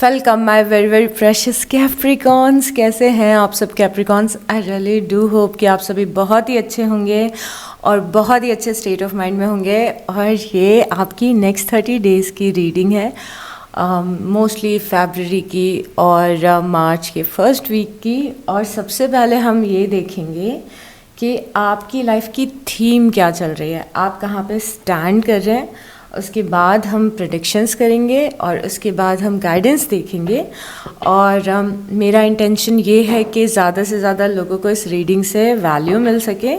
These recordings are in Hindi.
Welcome my very very precious Capricorns. कैसे हैं आप सब Capricorns? I really do hope कि आप सभी बहुत ही अच्छे होंगे और बहुत ही अच्छे स्टेट ऑफ माइंड में होंगे। और ये आपकी नेक्स्ट 30 डेज़ की रीडिंग है, मोस्टली फरवरी की और मार्च के फर्स्ट वीक की। और सबसे पहले हम ये देखेंगे कि आपकी लाइफ की थीम क्या चल रही है, आप कहाँ पे स्टैंड कर रहे हैं। उसके बाद हम प्रेडिक्शंस करेंगे और उसके बाद हम गाइडेंस देखेंगे। और मेरा इंटेंशन ये है कि ज़्यादा से ज़्यादा लोगों को इस रीडिंग से वैल्यू मिल सके।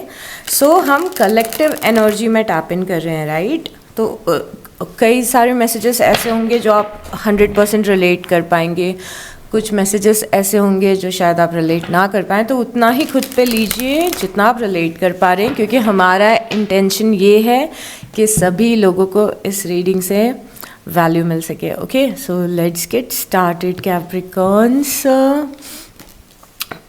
सो हम कलेक्टिव एनर्जी में टैप इन कर रहे हैं, राइट? तो कई सारे मैसेजेस ऐसे होंगे जो आप 100% रिलेट कर पाएंगे, कुछ मैसेजेस ऐसे होंगे जो शायद आप रिलेट ना कर पाएँ। तो उतना ही खुद पे लीजिए जितना आप रिलेट कर पा रहे हैं, क्योंकि हमारा इंटेंशन ये है कि सभी लोगों को इस रीडिंग से वैल्यू मिल सके। Okay, so let's get started Capricorns.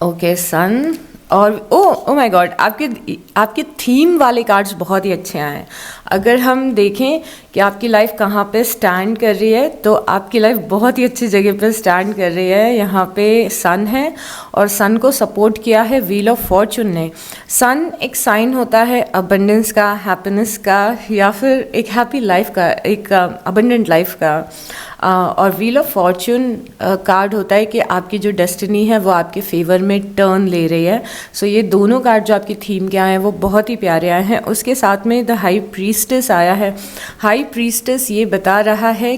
Okay, sun और ओ माय गॉड, आपके थीम वाले कार्ड्स बहुत ही अच्छे आए हैं। अगर हम देखें कि आपकी लाइफ कहाँ पे स्टैंड कर रही है, तो आपकी लाइफ बहुत ही अच्छी जगह पे स्टैंड कर रही है। यहाँ पे सन है और सन को सपोर्ट किया है व्हील ऑफ फॉर्चून ने। सन एक साइन होता है अबंडेंस का, हैप्पीनेस का, या फिर एक हैप्पी लाइफ का, एक अबंडेंट लाइफ का। और व्हील ऑफ फॉर्चून कार्ड होता है कि आपकी जो डेस्टिनी है वो आपके फेवर में टर्न ले रही है। सो ये दोनों कार्ड जो आपकी थीम के आए हैं वो बहुत ही प्यारे आए हैं। उसके साथ में द हाई प्रीस्टेस आया है। हाई प्रीस्टेस ये बता रहा है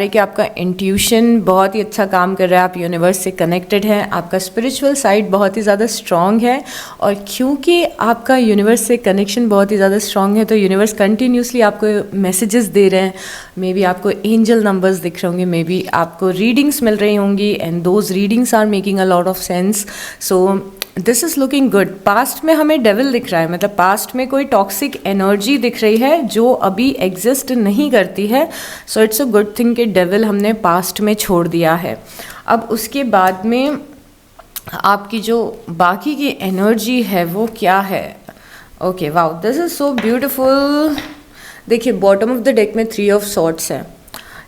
कि आपका इंट्यूशन बहुत ही अच्छा काम कर रहा है, आप यूनिवर्स से कनेक्टेड हैं, आपका स्पिरिचुअल साइड बहुत ही ज़्यादा स्ट्रॉन्ग है। और क्योंकि आपका यूनिवर्स से कनेक्शन बहुत ही ज़्यादा स्ट्रॉन्ग है, तो यूनिवर्स कंटिन्यूसली आपको मैसेजेस दे रहे हैं। मे बी आपको एंजल नंबर्स दिख रहे होंगे, मे बी आपको रीडिंग्स मिल रही होंगी, and those readings are making a lot of sense. So this is looking good. Past में हमें डेविल दिख रहा है, मतलब पास्ट में कोई टॉक्सिक एनर्जी दिख रही है जो अभी एग्जिस्ट नहीं करती है। So it's a good thing कि डेविल हमने पास्ट में छोड़ दिया है। अब उसके बाद में आपकी जो बाकी की एनर्जी है वो क्या है? Okay, wow, this is so beautiful. देखिए, बॉटम ऑफ द डेक में 3 ऑफ सॉर्ड्स है,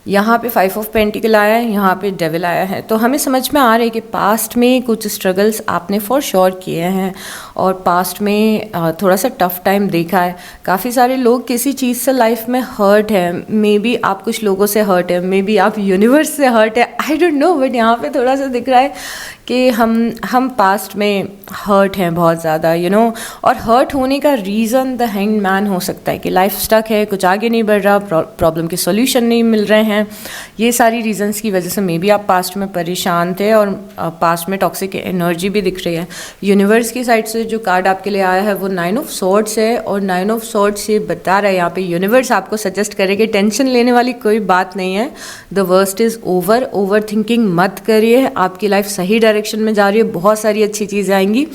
यहाँ पे 5 ऑफ पेंटिकल आया है, यहाँ पे डेविल आया है। तो हमें समझ में आ रहा है कि पास्ट में कुछ स्ट्रगल्स आपने फॉर श्योर किए हैं और पास्ट में थोड़ा सा टफ टाइम देखा है। काफ़ी सारे लोग किसी चीज़ से लाइफ में हर्ट है, मे बी आप कुछ लोगों से हर्ट है, मे बी आप यूनिवर्स से हर्ट है, आई डोंट नो। बट यहाँ पे थोड़ा सा दिख रहा है कि हम पास्ट में हर्ट हैं बहुत ज़्यादा, यू नो। और हर्ट होने का रीज़न द हैंग्ड मैन हो सकता है कि लाइफ स्टक है, कुछ आगे नहीं बढ़ रहा, प्रॉब्लम के सॉल्यूशन नहीं मिल रहे हैं। ये सारी रीजंस की वजह से मे बी आप पास्ट में परेशान थे और पास्ट में टॉक्सिक एनर्जी भी दिख रही है। यूनिवर्स की साइड से जो कार्ड आपके लिए आया है वो 9 ऑफ सॉर्ड्स है, और 9 ऑफ सॉर्ड्स ये बता रहा है यहाँ पे यूनिवर्स आपको सजेस्ट करे कि टेंशन लेने वाली कोई बात नहीं है, the worst is over thinking मत करिए, आपकी लाइफ सही डायरेक्शन में जा रही है, बहुत सारी अच्छी चीज़ें आएंगी।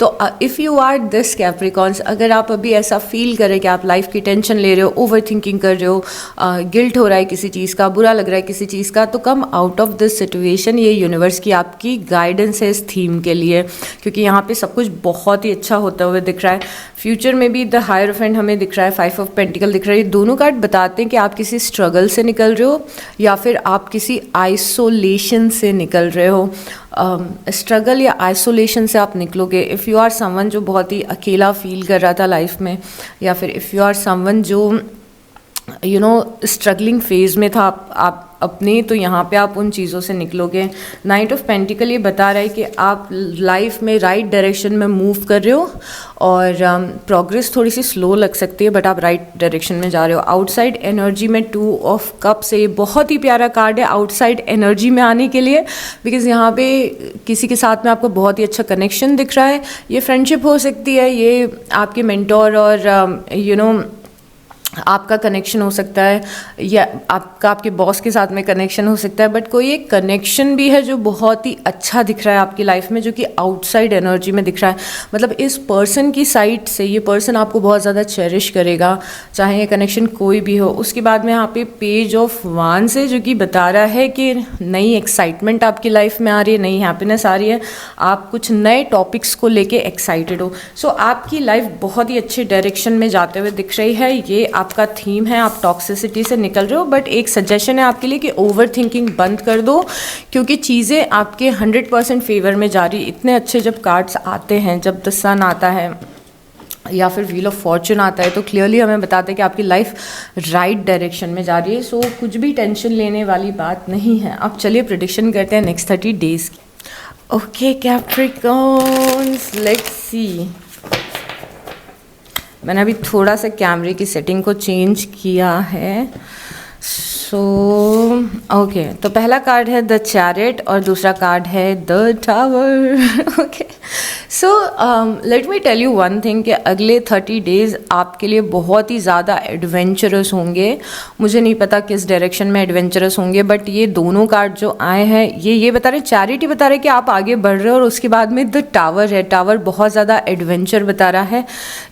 तो if you are this Capricorns, अगर आप अभी ऐसा फील करें कि आप लाइफ की टेंशन ले रहे हो, ओवर थिंकिंग कर रहे हो, गिल्ट हो रहा है किसी चीज़ का, बुरा लग रहा है किसी चीज़ का, तो कम आउट ऑफ दिस सिचुएशन। ये यूनिवर्स की आपकी गाइडेंस है इस थीम के लिए, क्योंकि यहाँ पे सब कुछ बहुत ही अच्छा होता हुआ दिख रहा है। फ्यूचर में भी द हायरोफेंट हमें दिख रहा है, 5 ऑफ पेंटिकल दिख रहा है। ये दोनों कार्ड बताते हैं कि आप किसी स्ट्रगल से निकल रहे हो या फिर आप किसी आइसोलेशन से निकल रहे हो। स्ट्रगल या आइसोलेशन से आप निकलोगे इफ़ यू आर समवन जो बहुत ही अकेला फील कर रहा था लाइफ में, या फिर इफ़ यू आर समवन जो यू नो स्ट्रगलिंग फेज में था आप अपने, तो यहाँ पे आप उन चीज़ों से निकलोगे। 9 ऑफ पेंटिकल ये बता रहा है कि आप लाइफ में राइट डायरेक्शन में मूव कर रहे हो और प्रोग्रेस थोड़ी सी स्लो लग सकती है, बट आप राइट डायरेक्शन में जा रहे हो। आउटसाइड एनर्जी में 2 ऑफ कप्स है, ये बहुत ही प्यारा कार्ड है आउटसाइड एनर्जी में आने के लिए, बिकॉज यहाँ पे किसी के साथ में आपको बहुत ही अच्छा कनेक्शन दिख रहा है। ये फ्रेंडशिप हो सकती है, ये आपके मेंटोर और यू नो आपका कनेक्शन हो सकता है, या आपके बॉस के साथ में कनेक्शन हो सकता है। बट कोई एक कनेक्शन भी है जो बहुत ही अच्छा दिख रहा है आपकी लाइफ में, जो कि आउटसाइड एनर्जी में दिख रहा है। मतलब इस पर्सन की साइड से ये पर्सन आपको बहुत ज़्यादा चेरिश करेगा, चाहे ये कनेक्शन कोई भी हो। उसके बाद में यहाँ पे पेज ऑफ वांड्स है, जो कि बता रहा है कि नई एक्साइटमेंट आपकी लाइफ में आ रही है, नई हैप्पीनेस आ रही है, आप कुछ नए टॉपिक्स को लेके एक्साइटेड हो। सो आपकी लाइफ बहुत ही अच्छे डायरेक्शन में जाते हुए दिख रही है। ये आपका थीम है, आप टॉक्सिसिटी से निकल रहे हो, बट एक सजेशन है आपके लिए कि ओवर थिंकिंग बंद कर दो, क्योंकि चीज़ें आपके 100% फेवर में जा रही। इतने अच्छे जब कार्ड्स आते हैं, जब द सन आता है या फिर व्हील ऑफ फॉर्चून आता है, तो क्लियरली हमें बताते हैं कि आपकी लाइफ राइट डायरेक्शन में जा रही है। सो कुछ भी टेंशन लेने वाली बात नहीं है। अब चलिए प्रेडिक्शन करते हैं नेक्स्ट 30 डेज की। Okay Capricorns, let's see. मैंने अभी थोड़ा सा कैमरे की सेटिंग को चेंज किया है। सो ओके, तो पहला कार्ड है द चैरियट और दूसरा कार्ड है the tower. Okay, so let me tell you one thing कि अगले 30 डेज़ आपके लिए बहुत ही ज़्यादा एडवेंचरस होंगे। मुझे नहीं पता किस डायरेक्शन में एडवेंचरस होंगे, बट ये दोनों कार्ड जो आए हैं ये बता रहे, चैरिटी बता रहे कि आप आगे बढ़ रहे हो, और उसके बाद में द टावर है। टावर बहुत ज़्यादा एडवेंचर बता रहा है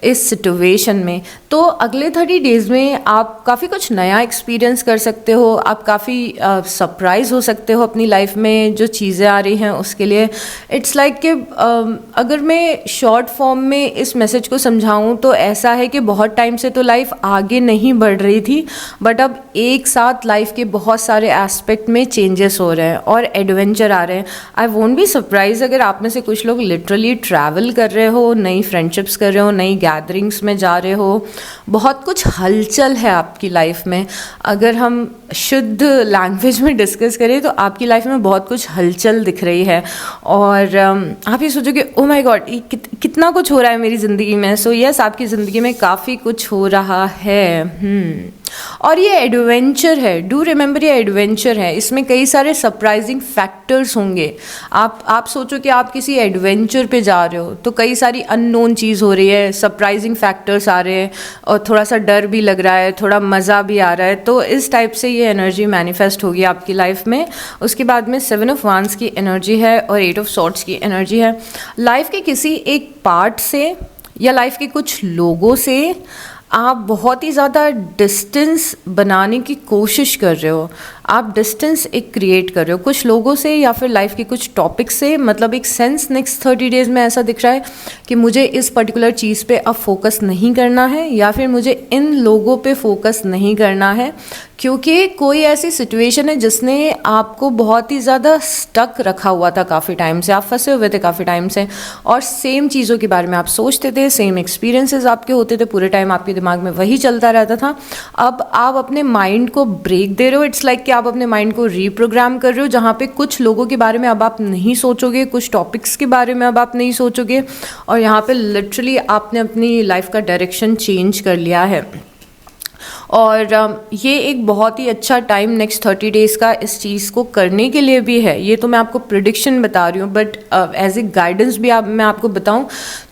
इस सिचुएशन में। तो अगले 30 डेज़ में आप काफ़ी कुछ नया एक्सपीरियंस कर सकते हो, आप काफ़ी सरप्राइज़ हो सकते हो अपनी लाइफ में जो चीज़ें आ रही हैं उसके लिए। इट्स लाइक कि अगर मैं शॉर्ट फॉर्म में इस मैसेज को समझाऊं तो ऐसा है कि बहुत टाइम से तो लाइफ आगे नहीं बढ़ रही थी, बट अब एक साथ लाइफ के बहुत सारे एस्पेक्ट में चेंजेस हो रहे हैं और एडवेंचर आ रहे हैं। आई वोंट बी सरप्राइज अगर आप में से कुछ लोग लिटरली ट्रैवल कर रहे हो, नई फ्रेंडशिप्स कर रहे हो, नई गैदरिंग्स में जा रहे हो, बहुत कुछ हलचल है आपकी लाइफ में। अगर हम शुद्ध लैंग्वेज में डिस्कस करें तो आपकी लाइफ में बहुत कुछ हलचल दिख रही है, और आप ये सोचोगे ओ माय गॉड कितना कुछ हो रहा है मेरी ज़िंदगी में। सो यस, आपकी ज़िंदगी में काफ़ी कुछ हो रहा है। और ये एडवेंचर है, डू रिमेंबर ये एडवेंचर है। इसमें कई सारे सरप्राइजिंग फैक्टर्स होंगे। आप सोचो कि आप किसी एडवेंचर पे जा रहे हो तो कई सारी अननोन चीज़ हो रही है, सरप्राइजिंग फैक्टर्स आ रहे हैं, और थोड़ा सा डर भी लग रहा है, थोड़ा मज़ा भी आ रहा है। तो इस टाइप से ये एनर्जी मैनिफेस्ट होगी आपकी लाइफ में। उसके बाद में 7 ऑफ वांड्स की एनर्जी है और 8 ऑफ सॉर्ड्स की एनर्जी है। लाइफ के किसी एक पार्ट से या लाइफ के कुछ लोगों से आप बहुत ही ज़्यादा डिस्टेंस बनाने की कोशिश कर रहे हो। आप डिस्टेंस एक क्रिएट कर रहे हो कुछ लोगों से या फिर लाइफ के कुछ टॉपिक से। मतलब एक सेंस नेक्स्ट 30 डेज़ में ऐसा दिख रहा है कि मुझे इस पर्टिकुलर चीज़ पे अब फोकस नहीं करना है, या फिर मुझे इन लोगों पे फोकस नहीं करना है, क्योंकि कोई ऐसी सिचुएशन है जिसने आपको बहुत ही ज़्यादा स्टक रखा हुआ था काफ़ी टाइम से। आप फंसे हुए थे काफ़ी टाइम से, और सेम चीज़ों के बारे में आप सोचते थे, सेम एक्सपीरियंसेस आपके होते थे, पूरे टाइम आपके दिमाग में वही चलता रहता था। अब आप अपने माइंड को ब्रेक दे रहे हो। इट्स लाइक कि आप अपने माइंड को रीप्रोग्राम कर रहे हो, जहाँ पे कुछ लोगों के बारे में अब आप नहीं सोचोगे, कुछ टॉपिक्स के बारे में अब आप नहीं सोचोगे, और यहाँ पे लिटरली आपने अपनी लाइफ का डायरेक्शन चेंज कर लिया है। और ये एक बहुत ही अच्छा टाइम नेक्स्ट 30 डेज़ का इस चीज़ को करने के लिए भी है। ये तो मैं आपको प्रिडिक्शन बता रही हूँ, बट एज ए गाइडेंस भी मैं आपको बताऊँ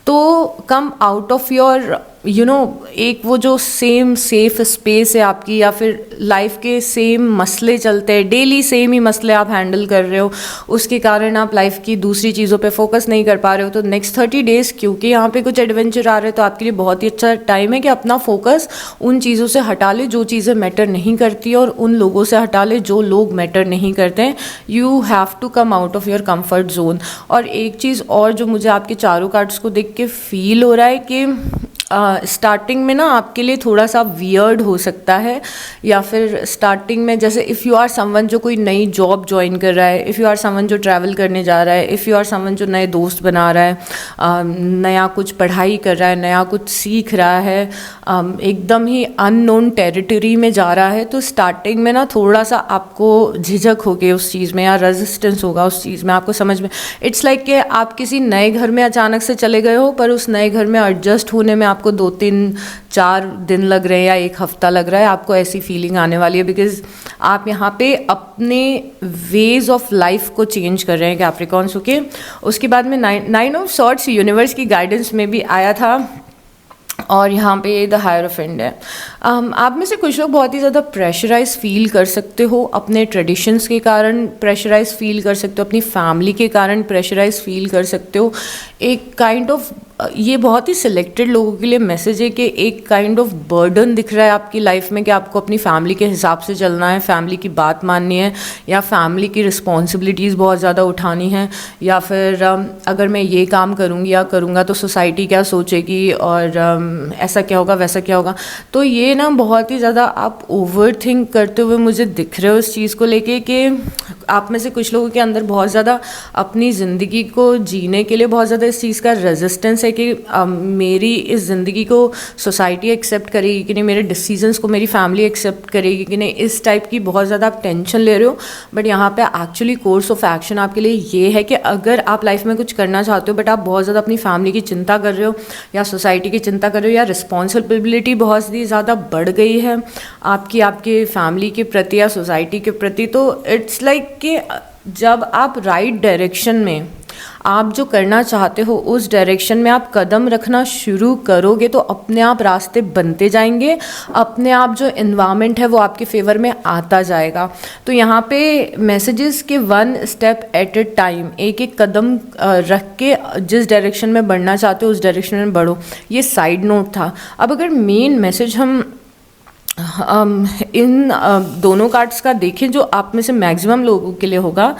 तो कम आउट ऑफ योर एक वो जो सेम सेफ स्पेस है आपकी, या फिर लाइफ के सेम मसले चलते हैं, डेली सेम ही मसले आप हैंडल कर रहे हो, उसके कारण आप लाइफ की दूसरी चीज़ों पे फोकस नहीं कर पा रहे हो। तो नेक्स्ट 30 डेज़ क्योंकि यहाँ पे कुछ एडवेंचर आ रहे हैं, तो आपके लिए बहुत ही अच्छा टाइम है कि अपना फोकस उन चीज़ों से हटा ले जो चीज़ें मैटर नहीं करती, और उन लोगों से हटा ले जो लोग मैटर नहीं करते हैं। You have to come out of your comfort zone. और एक चीज़ और जो मुझे आपके चारों कार्ड्स को देख के फील हो रहा है कि स्टार्टिंग में ना आपके लिए थोड़ा सा वियर्ड हो सकता है, या फिर स्टार्टिंग में जैसे इफ़ यू आर समवन जो कोई नई जॉब ज्वाइन कर रहा है, इफ़ यू आर समवन जो ट्रैवल करने जा रहा है, इफ़ यू आर समवन जो नए दोस्त बना रहा है, नया कुछ पढ़ाई कर रहा है, नया कुछ सीख रहा है, एकदम ही अननोन टेरिटरी में जा रहा है, तो स्टार्टिंग में ना थोड़ा सा आपको झिझक होगी उस चीज़ में, या रेजिस्टेंस होगा उस चीज़ में, आपको समझ में। इट्स लाइक कि आप किसी नए घर में अचानक से चले गए हो, पर उस नए घर में एडजस्ट होने में आपको 2-3-4 दिन लग रहे हैं या 1 हफ्ता लग रहा है। आपको ऐसी फीलिंग आने वाली है, बिकॉज आप यहाँ पे अपने वेज ऑफ लाइफ को चेंज कर रहे हैं कैप्रिकॉर्न्स। ओके, उसके बाद में 9 ऑफ सॉर्ड्स यूनिवर्स की गाइडेंस में भी आया था, और यहाँ पे द हायरोफेंट है। आप में से कुछ लोग बहुत ही ज़्यादा प्रेशराइज फील कर सकते हो, अपने ट्रेडिशंस के कारण प्रेशराइज फील कर सकते हो, अपनी फैमिली के कारण प्रेशराइज फील कर सकते हो। एक काइंड ऑफ ये बहुत ही सिलेक्टेड लोगों के लिए मैसेज है कि एक काइंड ऑफ बर्डन दिख रहा है आपकी लाइफ में कि आपको अपनी फैमिली के हिसाब से चलना है, फैमिली की बात माननी है, या फैमिली की रिस्पॉन्सिबिलिटीज़ बहुत ज़्यादा उठानी है, या फिर अगर मैं ये काम करूँगी या करूँगा तो सोसाइटी क्या सोचेगी, और ऐसा क्या होगा वैसा क्या होगा। तो ये ये ना बहुत ही ज़्यादा आप ओवर थिंक करते हुए मुझे दिख रहे हो इस चीज़ को लेके कि आप में से कुछ लोगों के अंदर बहुत ज़्यादा अपनी ज़िंदगी को जीने के लिए बहुत ज़्यादा इस चीज़ का रेजिस्टेंस है कि मेरी इस ज़िंदगी को सोसाइटी एक्सेप्ट करेगी कि नहीं, मेरे डिसीजंस को मेरी फैमिली एक्सेप्ट करेगी कि नहीं, इस टाइप की बहुत ज़्यादा आप टेंशन ले रहे हो। बट यहाँ पे एक्चुअली कोर्स ऑफ एक्शन आपके लिए ये है कि अगर आप लाइफ में कुछ करना चाहते हो बट आप बहुत ज़्यादा अपनी फैमिली की चिंता कर रहे हो या सोसाइटी की चिंता कर रहे हो या रिस्पॉन्सिबिलिटी बहुत ही ज़्यादा बढ़ गई है आपकी आपके फैमिली के प्रति या सोसाइटी के प्रति, तो इट्स लाइक कि जब आप राइट डायरेक्शन में आप जो करना चाहते हो उस डायरेक्शन में आप कदम रखना शुरू करोगे तो अपने आप रास्ते बनते जाएंगे, अपने आप जो इन्वायरमेंट है वो आपके फेवर में आता जाएगा। तो यहाँ पे मैसेजेस के 1 स्टेप एट ए टाइम, एक एक कदम रख के जिस डायरेक्शन में बढ़ना चाहते हो उस डायरेक्शन में बढ़ो, ये साइड नोट था। अब अगर मेन मैसेज हम इन दोनों कार्ड्स का देखें जो आप में से मैक्सिमम लोगों के लिए होगा,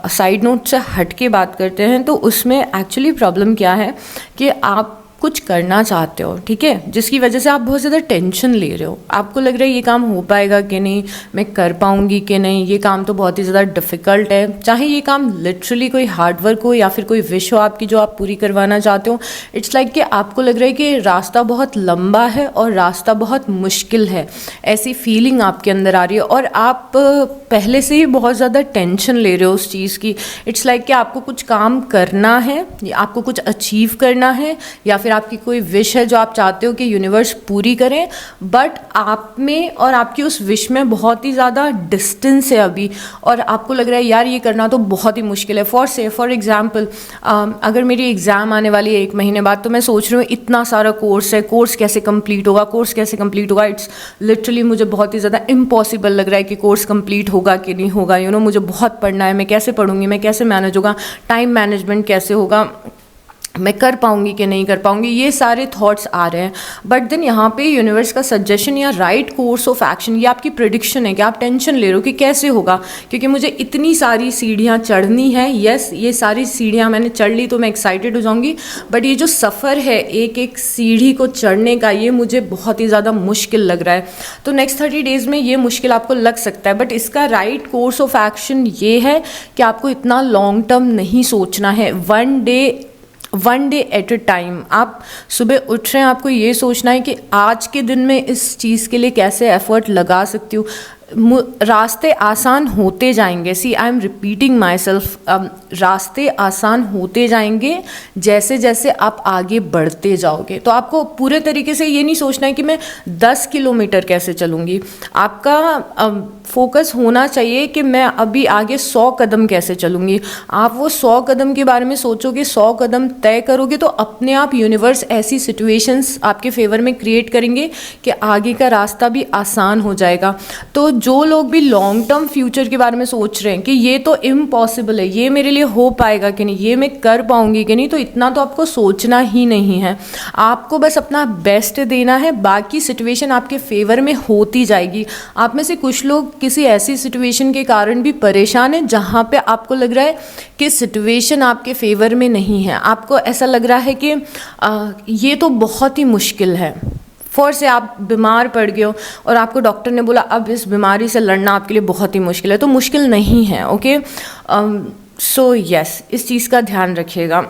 साइड नोट से हट के बात करते हैं, तो उसमें एक्चुअली प्रॉब्लम क्या है कि आप कुछ करना चाहते हो, ठीक है, जिसकी वजह से आप बहुत ज़्यादा टेंशन ले रहे हो, आपको लग रहा है ये काम हो पाएगा कि नहीं, मैं कर पाऊंगी कि नहीं, ये काम तो बहुत ही ज़्यादा डिफ़िकल्ट है, चाहे ये काम लिटरली कोई हार्ड वर्क हो या फिर कोई विश हो आपकी जो आप पूरी करवाना चाहते हो। इट्स लाइक कि आपको लग रहा है कि रास्ता बहुत लंबा है और रास्ता बहुत मुश्किल है, ऐसी फीलिंग आपके अंदर आ रही है और आप पहले से ही बहुत ज़्यादा टेंशन ले रहे हो उस चीज़ की। इट्स लाइक कि आपको कुछ काम करना है, आपको कुछ अचीव करना है या फिर आपकी कोई विश है जो आप चाहते हो कि यूनिवर्स पूरी करें, बट आप में और आपकी उस विश में बहुत ही ज़्यादा डिस्टेंस है अभी और आपको लग रहा है यार ये करना तो बहुत ही मुश्किल है। फॉर एग्जाम्पल अगर मेरी एग्ज़ाम आने वाली है 1 महीने बाद, तो मैं सोच रही हूँ इतना सारा कोर्स है, कोर्स कैसे कंप्लीट होगा, इट्स लिटरली मुझे बहुत ही ज़्यादा इम्पॉसिबल लग रहा है कि कोर्स कंप्लीट होगा कि नहीं होगा, मुझे बहुत पढ़ना है, मैं कैसे पढ़ूंगी, मैं कैसे मैनेज होगा, टाइम मैनेजमेंट कैसे होगा, मैं कर पाऊंगी कि नहीं कर पाऊंगी, ये सारे थॉट्स आ रहे हैं। बट देन यहाँ पे यूनिवर्स का सजेशन या राइट कोर्स ऑफ एक्शन, ये आपकी प्रेडिक्शन है कि आप टेंशन ले रहे हो कि कैसे होगा, क्योंकि मुझे इतनी सारी सीढ़ियाँ चढ़नी है। यस, ये सारी सीढ़ियाँ मैंने चढ़ ली तो मैं एक्साइटेड हो जाऊँगी, बट ये जो सफ़र है एक एक सीढ़ी को चढ़ने का, ये मुझे बहुत ही ज़्यादा मुश्किल लग रहा है। तो नेक्स्ट 30 डेज़ में ये मुश्किल आपको लग सकता है, बट इसका राइट कोर्स ऑफ एक्शन ये है कि आपको इतना लॉन्ग टर्म नहीं सोचना है। One day at A time. आप सुबह उठ रहे हैं, आपको ये सोचना है कि आज के दिन में इस चीज़ के लिए कैसे एफर्ट लगा सकती हूँ। रास्ते आसान होते जाएंगे। See I am repeating myself, रास्ते आसान होते जाएंगे जैसे जैसे आप आगे बढ़ते जाओगे। तो आपको पूरे तरीके से ये नहीं सोचना है कि मैं 10 किलोमीटर कैसे चलूँगी। आपका फोकस होना चाहिए कि मैं अभी आगे 100 कदम कैसे चलूँगी। आप वो 100 कदम के बारे में सोचोगे, 100 कदम तय करोगे, तो अपने आप यूनिवर्स ऐसी सिचुएशंस आपके फेवर में क्रिएट करेंगे कि आगे का रास्ता भी आसान हो जाएगा। तो जो लोग भी लॉन्ग टर्म फ्यूचर के बारे में सोच रहे हैं कि ये तो इम्पॉसिबल है, ये मेरे लिए हो पाएगा कि नहीं, ये मैं कर पाऊंगी कि नहीं, तो इतना तो आपको सोचना ही नहीं है। आपको बस अपना बेस्ट देना है, बाकी सिचुएशन आपके फेवर में होती जाएगी। आप में से कुछ लोग किसी ऐसी सिचुएशन के कारण भी परेशान है जहाँ पे आपको लग रहा है कि सिचुएशन आपके फेवर में नहीं है। आपको ऐसा लग रहा है कि ये तो बहुत ही मुश्किल है। से आप बीमार पड़ गए हो और आपको डॉक्टर ने बोला अब इस बीमारी से लड़ना आपके लिए बहुत ही मुश्किल है, तो मुश्किल नहीं है। ओके, सो यस, इस चीज़ का ध्यान रखिएगा।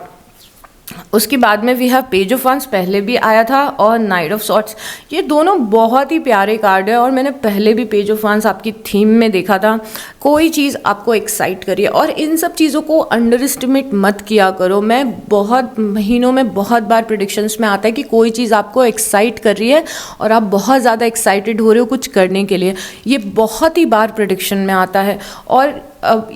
उसके बाद में we have page of wands, पहले भी आया था, और नाइट ऑफ सॉर्ट्स। ये दोनों बहुत ही प्यारे कार्ड है और मैंने पहले भी पेज ऑफ वंस आपकी थीम में देखा था। कोई चीज़ आपको एक्साइट करिए और इन सब चीज़ों को अंडर एस्टिमेट मत किया करो। मैं बहुत महीनों में बहुत बार प्रेडिक्शंस में आता है कि कोई चीज़ आपको एक्साइट कर रही है और आप बहुत ज़्यादा एक्साइटेड हो रहे हो कुछ करने के लिए। ये बहुत ही बार प्रेडिक्शन में आता है और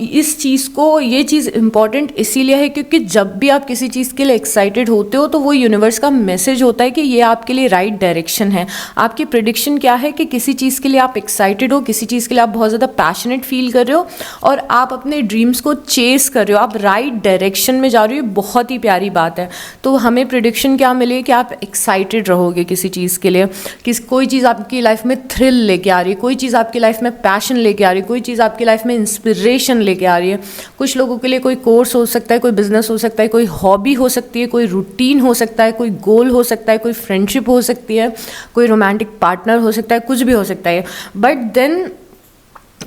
इस चीज़ को, ये चीज़ इम्पॉर्टेंट इसीलिए है क्योंकि जब भी आप किसी चीज़ के लिए एक्साइटेड होते हो तो वो यूनिवर्स का मैसेज होता है कि ये आपके लिए राइट डायरेक्शन है। आपकी प्रेडिक्शन क्या है कि किसी चीज़ के लिए आप एक्साइटेड हो, किसी चीज़ के लिए आप बहुत ज़्यादा पैशनेट फील कर रहे हो और आप अपने ड्रीम्स को चेस कर रहे हो, आप राइट डायरेक्शन में जा रहे हो। बहुत ही प्यारी बात है। तो हमें प्रेडिक्शन क्या मिले कि आप एक्साइटेड रहोगे किसी चीज़ के लिए, कोई चीज़ आपकी लाइफ में थ्रिल लेके आ रही है, कोई चीज़ आपकी लाइफ में पैशन लेके आ रही है, कोई चीज़ आपकी लाइफ में इंस्पिरेशन इंस्पिरेशन लेके आ रही है। कुछ लोगों के लिए कोई कोर्स हो सकता है, कोई बिजनेस हो सकता है, कोई हॉबी हो सकती है, कोई रूटीन हो सकता है, कोई गोल हो सकता है, कोई फ्रेंडशिप हो सकती है, कोई रोमांटिक पार्टनर हो सकता है, कुछ भी हो सकता है। But then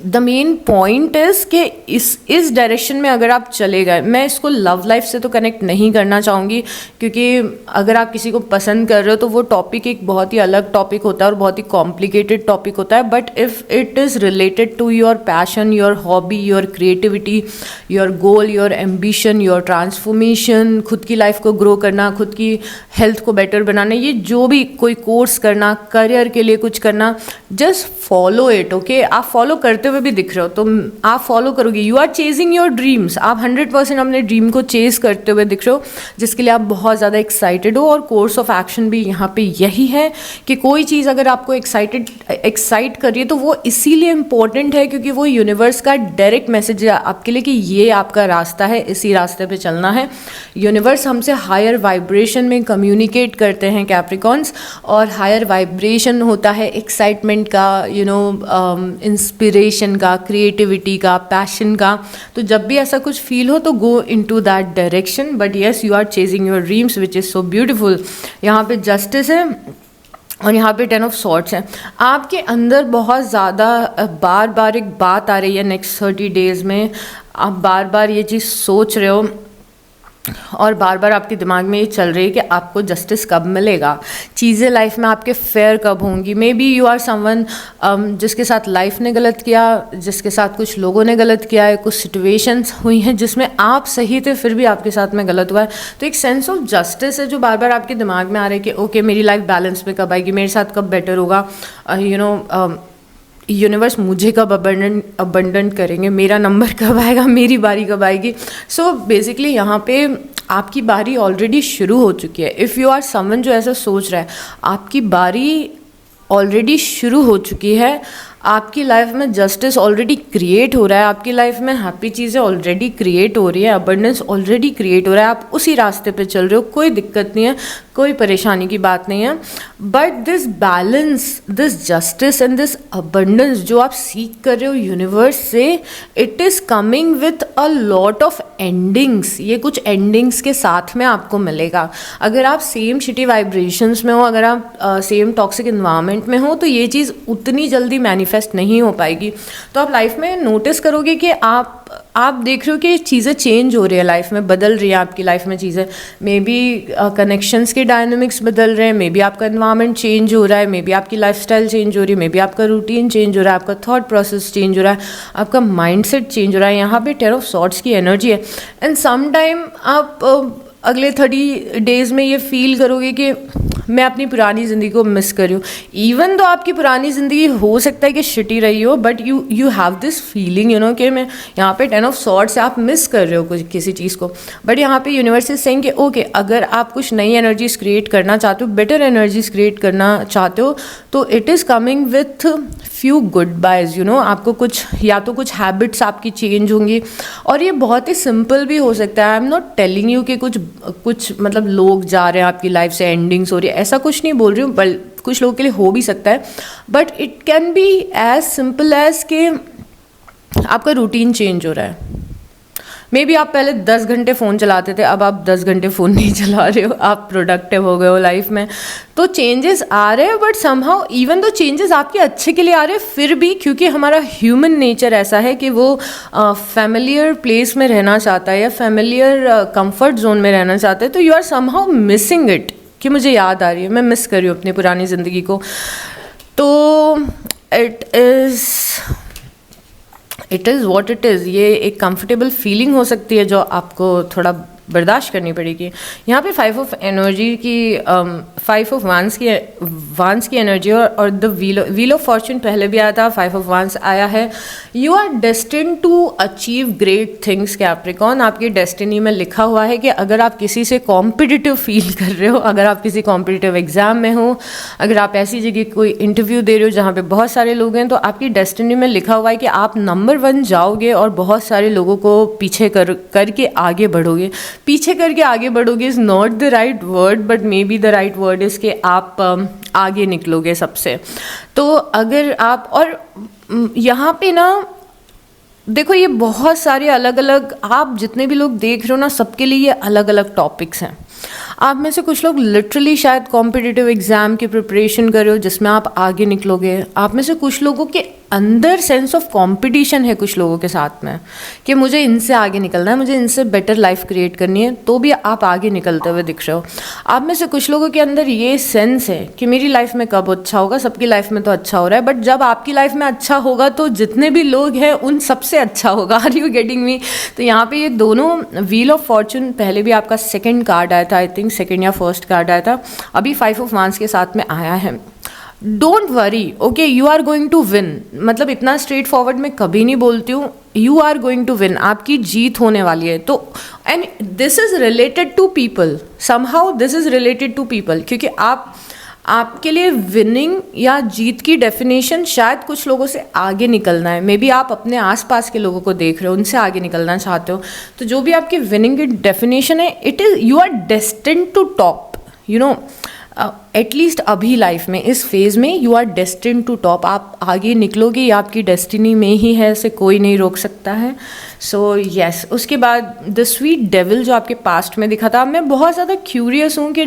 the main point is कि इस डायरेक्शन में अगर आप चले गए, मैं इसको लव लाइफ से तो कनेक्ट नहीं करना चाहूँगी, क्योंकि अगर आप किसी को पसंद कर रहे हो तो वो टॉपिक एक बहुत ही अलग टॉपिक होता है और बहुत ही कॉम्प्लिकेटेड टॉपिक होता है। But if it is related to your passion, your hobby, your creativity, your goal, your ambition, your transformation, खुद की लाइफ को ग्रो करना, खुद की हेल्थ को बेटर बनाना, ये जो भी कोई कोर्स करना, करियर के लिए कुछ करना, जस्ट फॉलो इट। ओके, आप फॉलो करते हुए भी दिख रहे हो तो आप फॉलो करोगे। You are chasing your dreams, आप 100% अपने ड्रीम को चेज करते हुए दिख रहे हो, जिसके लिए आप बहुत ज़्यादा एक्साइटेड हो। और कोर्स ऑफ एक्शन भी यहाँ पे यही है कि कोई चीज़ अगर आपको एक्साइट कर रही है तो वो इसीलिए इम्पोर्टेंट है क्योंकि वो यूनिवर्स का डायरेक्ट मैसेज है आपके लिए कि ये आपका रास्ता है, इसी रास्ते पे चलना है। यूनिवर्स हमसे हायर वाइब्रेशन में कम्युनिकेट करते हैं कैप्रिकॉन्स, और हायर वाइब्रेशन होता है एक्साइटमेंट का, इंस्पिरेशन का, क्रिएटिविटी का, पैशन का। तो जब भी ऐसा कुछ फील हो तो go into that direction. But yes, you are chasing your dreams which is so beautiful. यहाँ पे जस्टिस है और यहाँ पे 10 ऑफ सॉर्ड्स है। आपके अंदर बहुत ज़्यादा बार बार एक बात आ रही है नेक्स्ट 30 डेज़ में, आप बार बार ये चीज़ सोच रहे हो और बार बार आपके दिमाग में ये चल रही है कि आपको जस्टिस कब मिलेगा, चीज़ें लाइफ में आपके फेयर कब होंगी। Maybe you are someone जिसके साथ लाइफ ने गलत किया, जिसके साथ कुछ लोगों ने गलत किया है, कुछ सिचुएशंस हुई हैं जिसमें आप सही थे फिर भी आपके साथ में गलत हुआ है। तो एक सेंस ऑफ जस्टिस है जो बार बार आपके दिमाग में आ रहा है कि ओके, मेरी लाइफ बैलेंस में कब आएगी, मेरे साथ कब बेटर होगा, यूनिवर्स मुझे कब अबंडेंट करेंगे, मेरा नंबर कब आएगा, मेरी बारी कब आएगी। सो बेसिकली यहाँ पे आपकी बारी ऑलरेडी शुरू हो चुकी है। इफ़ यू आर समवन जो ऐसा सोच रहा है, आपकी बारी ऑलरेडी शुरू हो चुकी है। आपकी लाइफ में जस्टिस ऑलरेडी क्रिएट हो रहा है, आपकी लाइफ में हैप्पी चीज़ें ऑलरेडी क्रिएट हो रही है, अबंडेंस ऑलरेडी क्रिएट हो रहा है, आप उसी रास्ते पे चल रहे हो, कोई दिक्कत नहीं है, कोई परेशानी की बात नहीं है। But this balance, this justice and this abundance जो आप सीख कर रहे हो यूनिवर्स से, it is coming with a lot of endings. ये कुछ एंडिंग्स के साथ में आपको मिलेगा। अगर आप सेम शिटी वाइब्रेशंस में हो, अगर आप सेम टॉक्सिक इन्वायरमेंट में हो, तो ये चीज़ उतनी जल्दी मैनिफेस्ट नहीं हो पाएगी। तो आप लाइफ में नोटिस करोगे कि आप देख रहे हो कि चीज़ें चेंज हो रही है, लाइफ में बदल रही है आपकी लाइफ में चीज़ें। मे बी कनेक्शंस के डायनामिक्स बदल रहे हैं, मे बी आपका एनवायरनमेंट चेंज हो रहा है, मे बी आपकी लाइफस्टाइल चेंज हो रही है, मे बी आपका रूटीन चेंज हो रहा है, आपका थॉट प्रोसेस चेंज हो रहा है, आपका माइंडसेट चेंज हो रहा है। यहाँ पे 10 ऑफ सॉर्ड्स की एनर्जी है। एंड सम टाइम आप अगले 30 डेज़ में ये फील करोगे कि मैं अपनी पुरानी ज़िंदगी को मिस कर रही हूँ। इवन तो आपकी पुरानी ज़िंदगी हो सकता है कि शिटी रही हो, but you have this feeling कि मैं यहाँ पे 10 ऑफ सॉर्ड्स से आप मिस कर रहे हो कुछ किसी चीज़ को। बट यहाँ पे यूनिवर्स इज सेइंग कि ओके, अगर आप कुछ नई एनर्जीज क्रिएट करना चाहते हो, बेटर एनर्जीज क्रिएट करना चाहते हो, तो it is coming with few good boys. आपको कुछ या तो कुछ हैबिट्स आपकी चेंज होंगी, और ये बहुत ही सिंपल भी हो सकता है। आई एम नॉट टेलिंग यू कि कुछ मतलब लोग जा रहे हैं आपकी लाइफ से, एंडिंग्स हो रही है, ऐसा कुछ नहीं बोल रही हूँ, बल कुछ लोगों के लिए हो भी सकता है। But it can be as simple as कि आपका रूटीन चेंज हो रहा है। मे बी आप पहले 10 घंटे फ़ोन चलाते थे, अब आप 10 घंटे फ़ोन नहीं चला रहे हो, आप प्रोडक्टिव हो गए हो लाइफ में। तो चेंजेस आ रहे हैं, but somehow even though changes आपके अच्छे के लिए आ रहे हैं, फिर भी क्योंकि हमारा ह्यूमन नेचर ऐसा है कि वो फैमिलियर प्लेस में रहना चाहता है या फैमिलियर कंफर्ट जोन में रहना चाहता है। तो you are somehow missing it कि मुझे याद आ रही है, मैं मिस कर रही हूँ अपनी पुरानी ज़िंदगी को। तो it is what it is. ये एक कंफर्टेबल फीलिंग हो सकती है जो आपको थोड़ा बर्दाश्त करनी पड़ेगी। यहाँ पे 5 ऑफ एनर्जी की 5 ऑफ वांस की एनर्जी और द व्हील ऑफ फॉर्चून पहले भी आया था, 5 ऑफ वांस आया है। You are destined to achieve great things Capricorn. आपकी डेस्टिनी में लिखा हुआ है कि अगर आप किसी से कॉम्पिटिटिव फील कर रहे हो, अगर आप किसी कॉम्पिटिटिव एग्जाम में हो, अगर आप ऐसी जगह कोई इंटरव्यू दे रहे हो जहाँ पे बहुत सारे लोग हैं, तो आपकी डेस्टिनी में लिखा हुआ है कि आप नंबर 1 जाओगे और बहुत सारे लोगों को पीछे करके आगे बढ़ोगे। पीछे करके आगे बढ़ोगे is not the right word, but may be the right word is कि आप आगे निकलोगे सबसे। तो अगर आप, और यहाँ पे ना देखो ये बहुत सारे अलग अलग, आप जितने भी लोग देख रहे हो ना, सबके लिए ये अलग अलग टॉपिक्स हैं। आप में से कुछ लोग लिटरली शायद कॉम्पिटिटिव एग्जाम की प्रिपरेशन कर रहे हो जिसमें आप आगे निकलोगे। आप में से कुछ लोगों के अंदर सेंस ऑफ कंपटीशन है कुछ लोगों के साथ में कि मुझे इनसे आगे निकलना है, मुझे इनसे बेटर लाइफ क्रिएट करनी है, तो भी आप आगे निकलते हुए दिख रहे हो। आप में से कुछ लोगों के अंदर ये सेंस है कि मेरी लाइफ में कब अच्छा होगा, सबकी लाइफ में तो अच्छा हो रहा है, बट जब आपकी लाइफ में अच्छा होगा तो जितने भी लोग हैं उन सबसे अच्छा होगा। Are you getting me? तो यहाँ पे ये दोनों व्हील ऑफ फॉर्चून, पहले भी आपका सेकेंड कार्ड आया था, आई थिंक सेकेंड या फर्स्ट कार्ड आया था, अभी 5 ऑफ वांस के साथ में आया है। Don't worry, okay, you are going to win. मतलब इतना स्ट्रेट फॉरवर्ड मैं कभी नहीं बोलती हूँ, you are going to win, आपकी जीत होने वाली है। तो and this is related to people, somehow this is related to people, क्योंकि आपके लिए विनिंग या जीत की डेफिनेशन शायद कुछ लोगों से आगे निकलना है। मे बी आप अपने आसपास के लोगों को देख रहे हो, उनसे आगे निकलना चाहते हो, तो जो भी आपकी विनिंग की डेफिनेशन है, it is, you are destined to top, you know, at least अभी लाइफ में इस फेज़ में you are destined to top. आप आगे निकलोगे, ये आपकी डेस्टिनी में ही है, इसे कोई नहीं रोक सकता है। सो यस, उसके बाद द स्वीट डेविल जो आपके पास्ट में दिखा था, मैं बहुत ज़्यादा क्यूरियस हूँ कि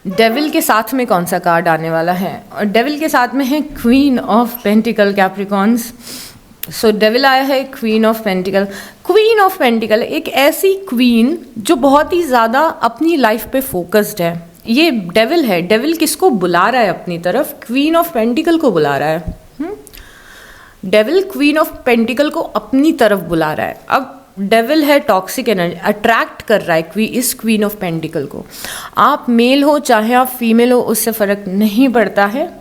डेविल के साथ में कौन सा कार्ड आने वाला है। और डेविल के साथ में है queen of pentacle, Capricorns. So devil आया है queen of pentacle. Queen of pentacle एक ऐसी क्वीन जो बहुत ही ज़्यादा अपनी लाइफ पे फोकस्ड है। ये डेविल है, डेविल किसको बुला रहा है अपनी तरफ? क्वीन ऑफ पेंटिकल को बुला रहा है। डेविल क्वीन ऑफ पेंटिकल को अपनी तरफ बुला रहा है। अब डेविल है टॉक्सिक एनर्जी, अट्रैक्ट कर रहा है इस क्वीन ऑफ पेंटिकल को। आप मेल हो चाहे आप फीमेल हो, उससे फ़र्क नहीं पड़ता है,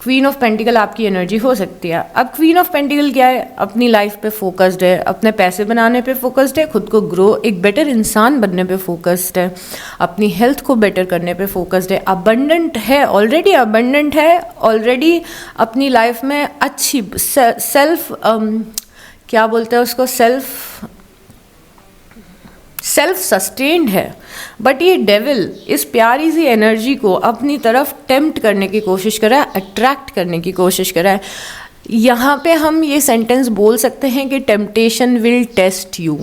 क्वीन ऑफ पेंटिकल आपकी एनर्जी हो सकती है। अब क्वीन ऑफ पेंटिकल क्या है? अपनी लाइफ पे फोकस्ड है, अपने पैसे बनाने पे फोकस्ड है, खुद को ग्रो, एक बेटर इंसान बनने पे फोकस्ड है, अपनी हेल्थ को बेटर करने पे फोकस्ड है, अबंडेंट है, ऑलरेडी अबंडेंट है, ऑलरेडी अपनी लाइफ में अच्छी सेल्फ क्या बोलते हैं उसको, सेल्फ सस्टेन्ड है। बट ये डेविल इस प्यारी सी एनर्जी को अपनी तरफ टेम्प्ट करने की कोशिश कर रहा है, अट्रैक्ट करने की कोशिश कर रहा है। यहाँ पे हम ये सेंटेंस बोल सकते हैं कि temptation will test you.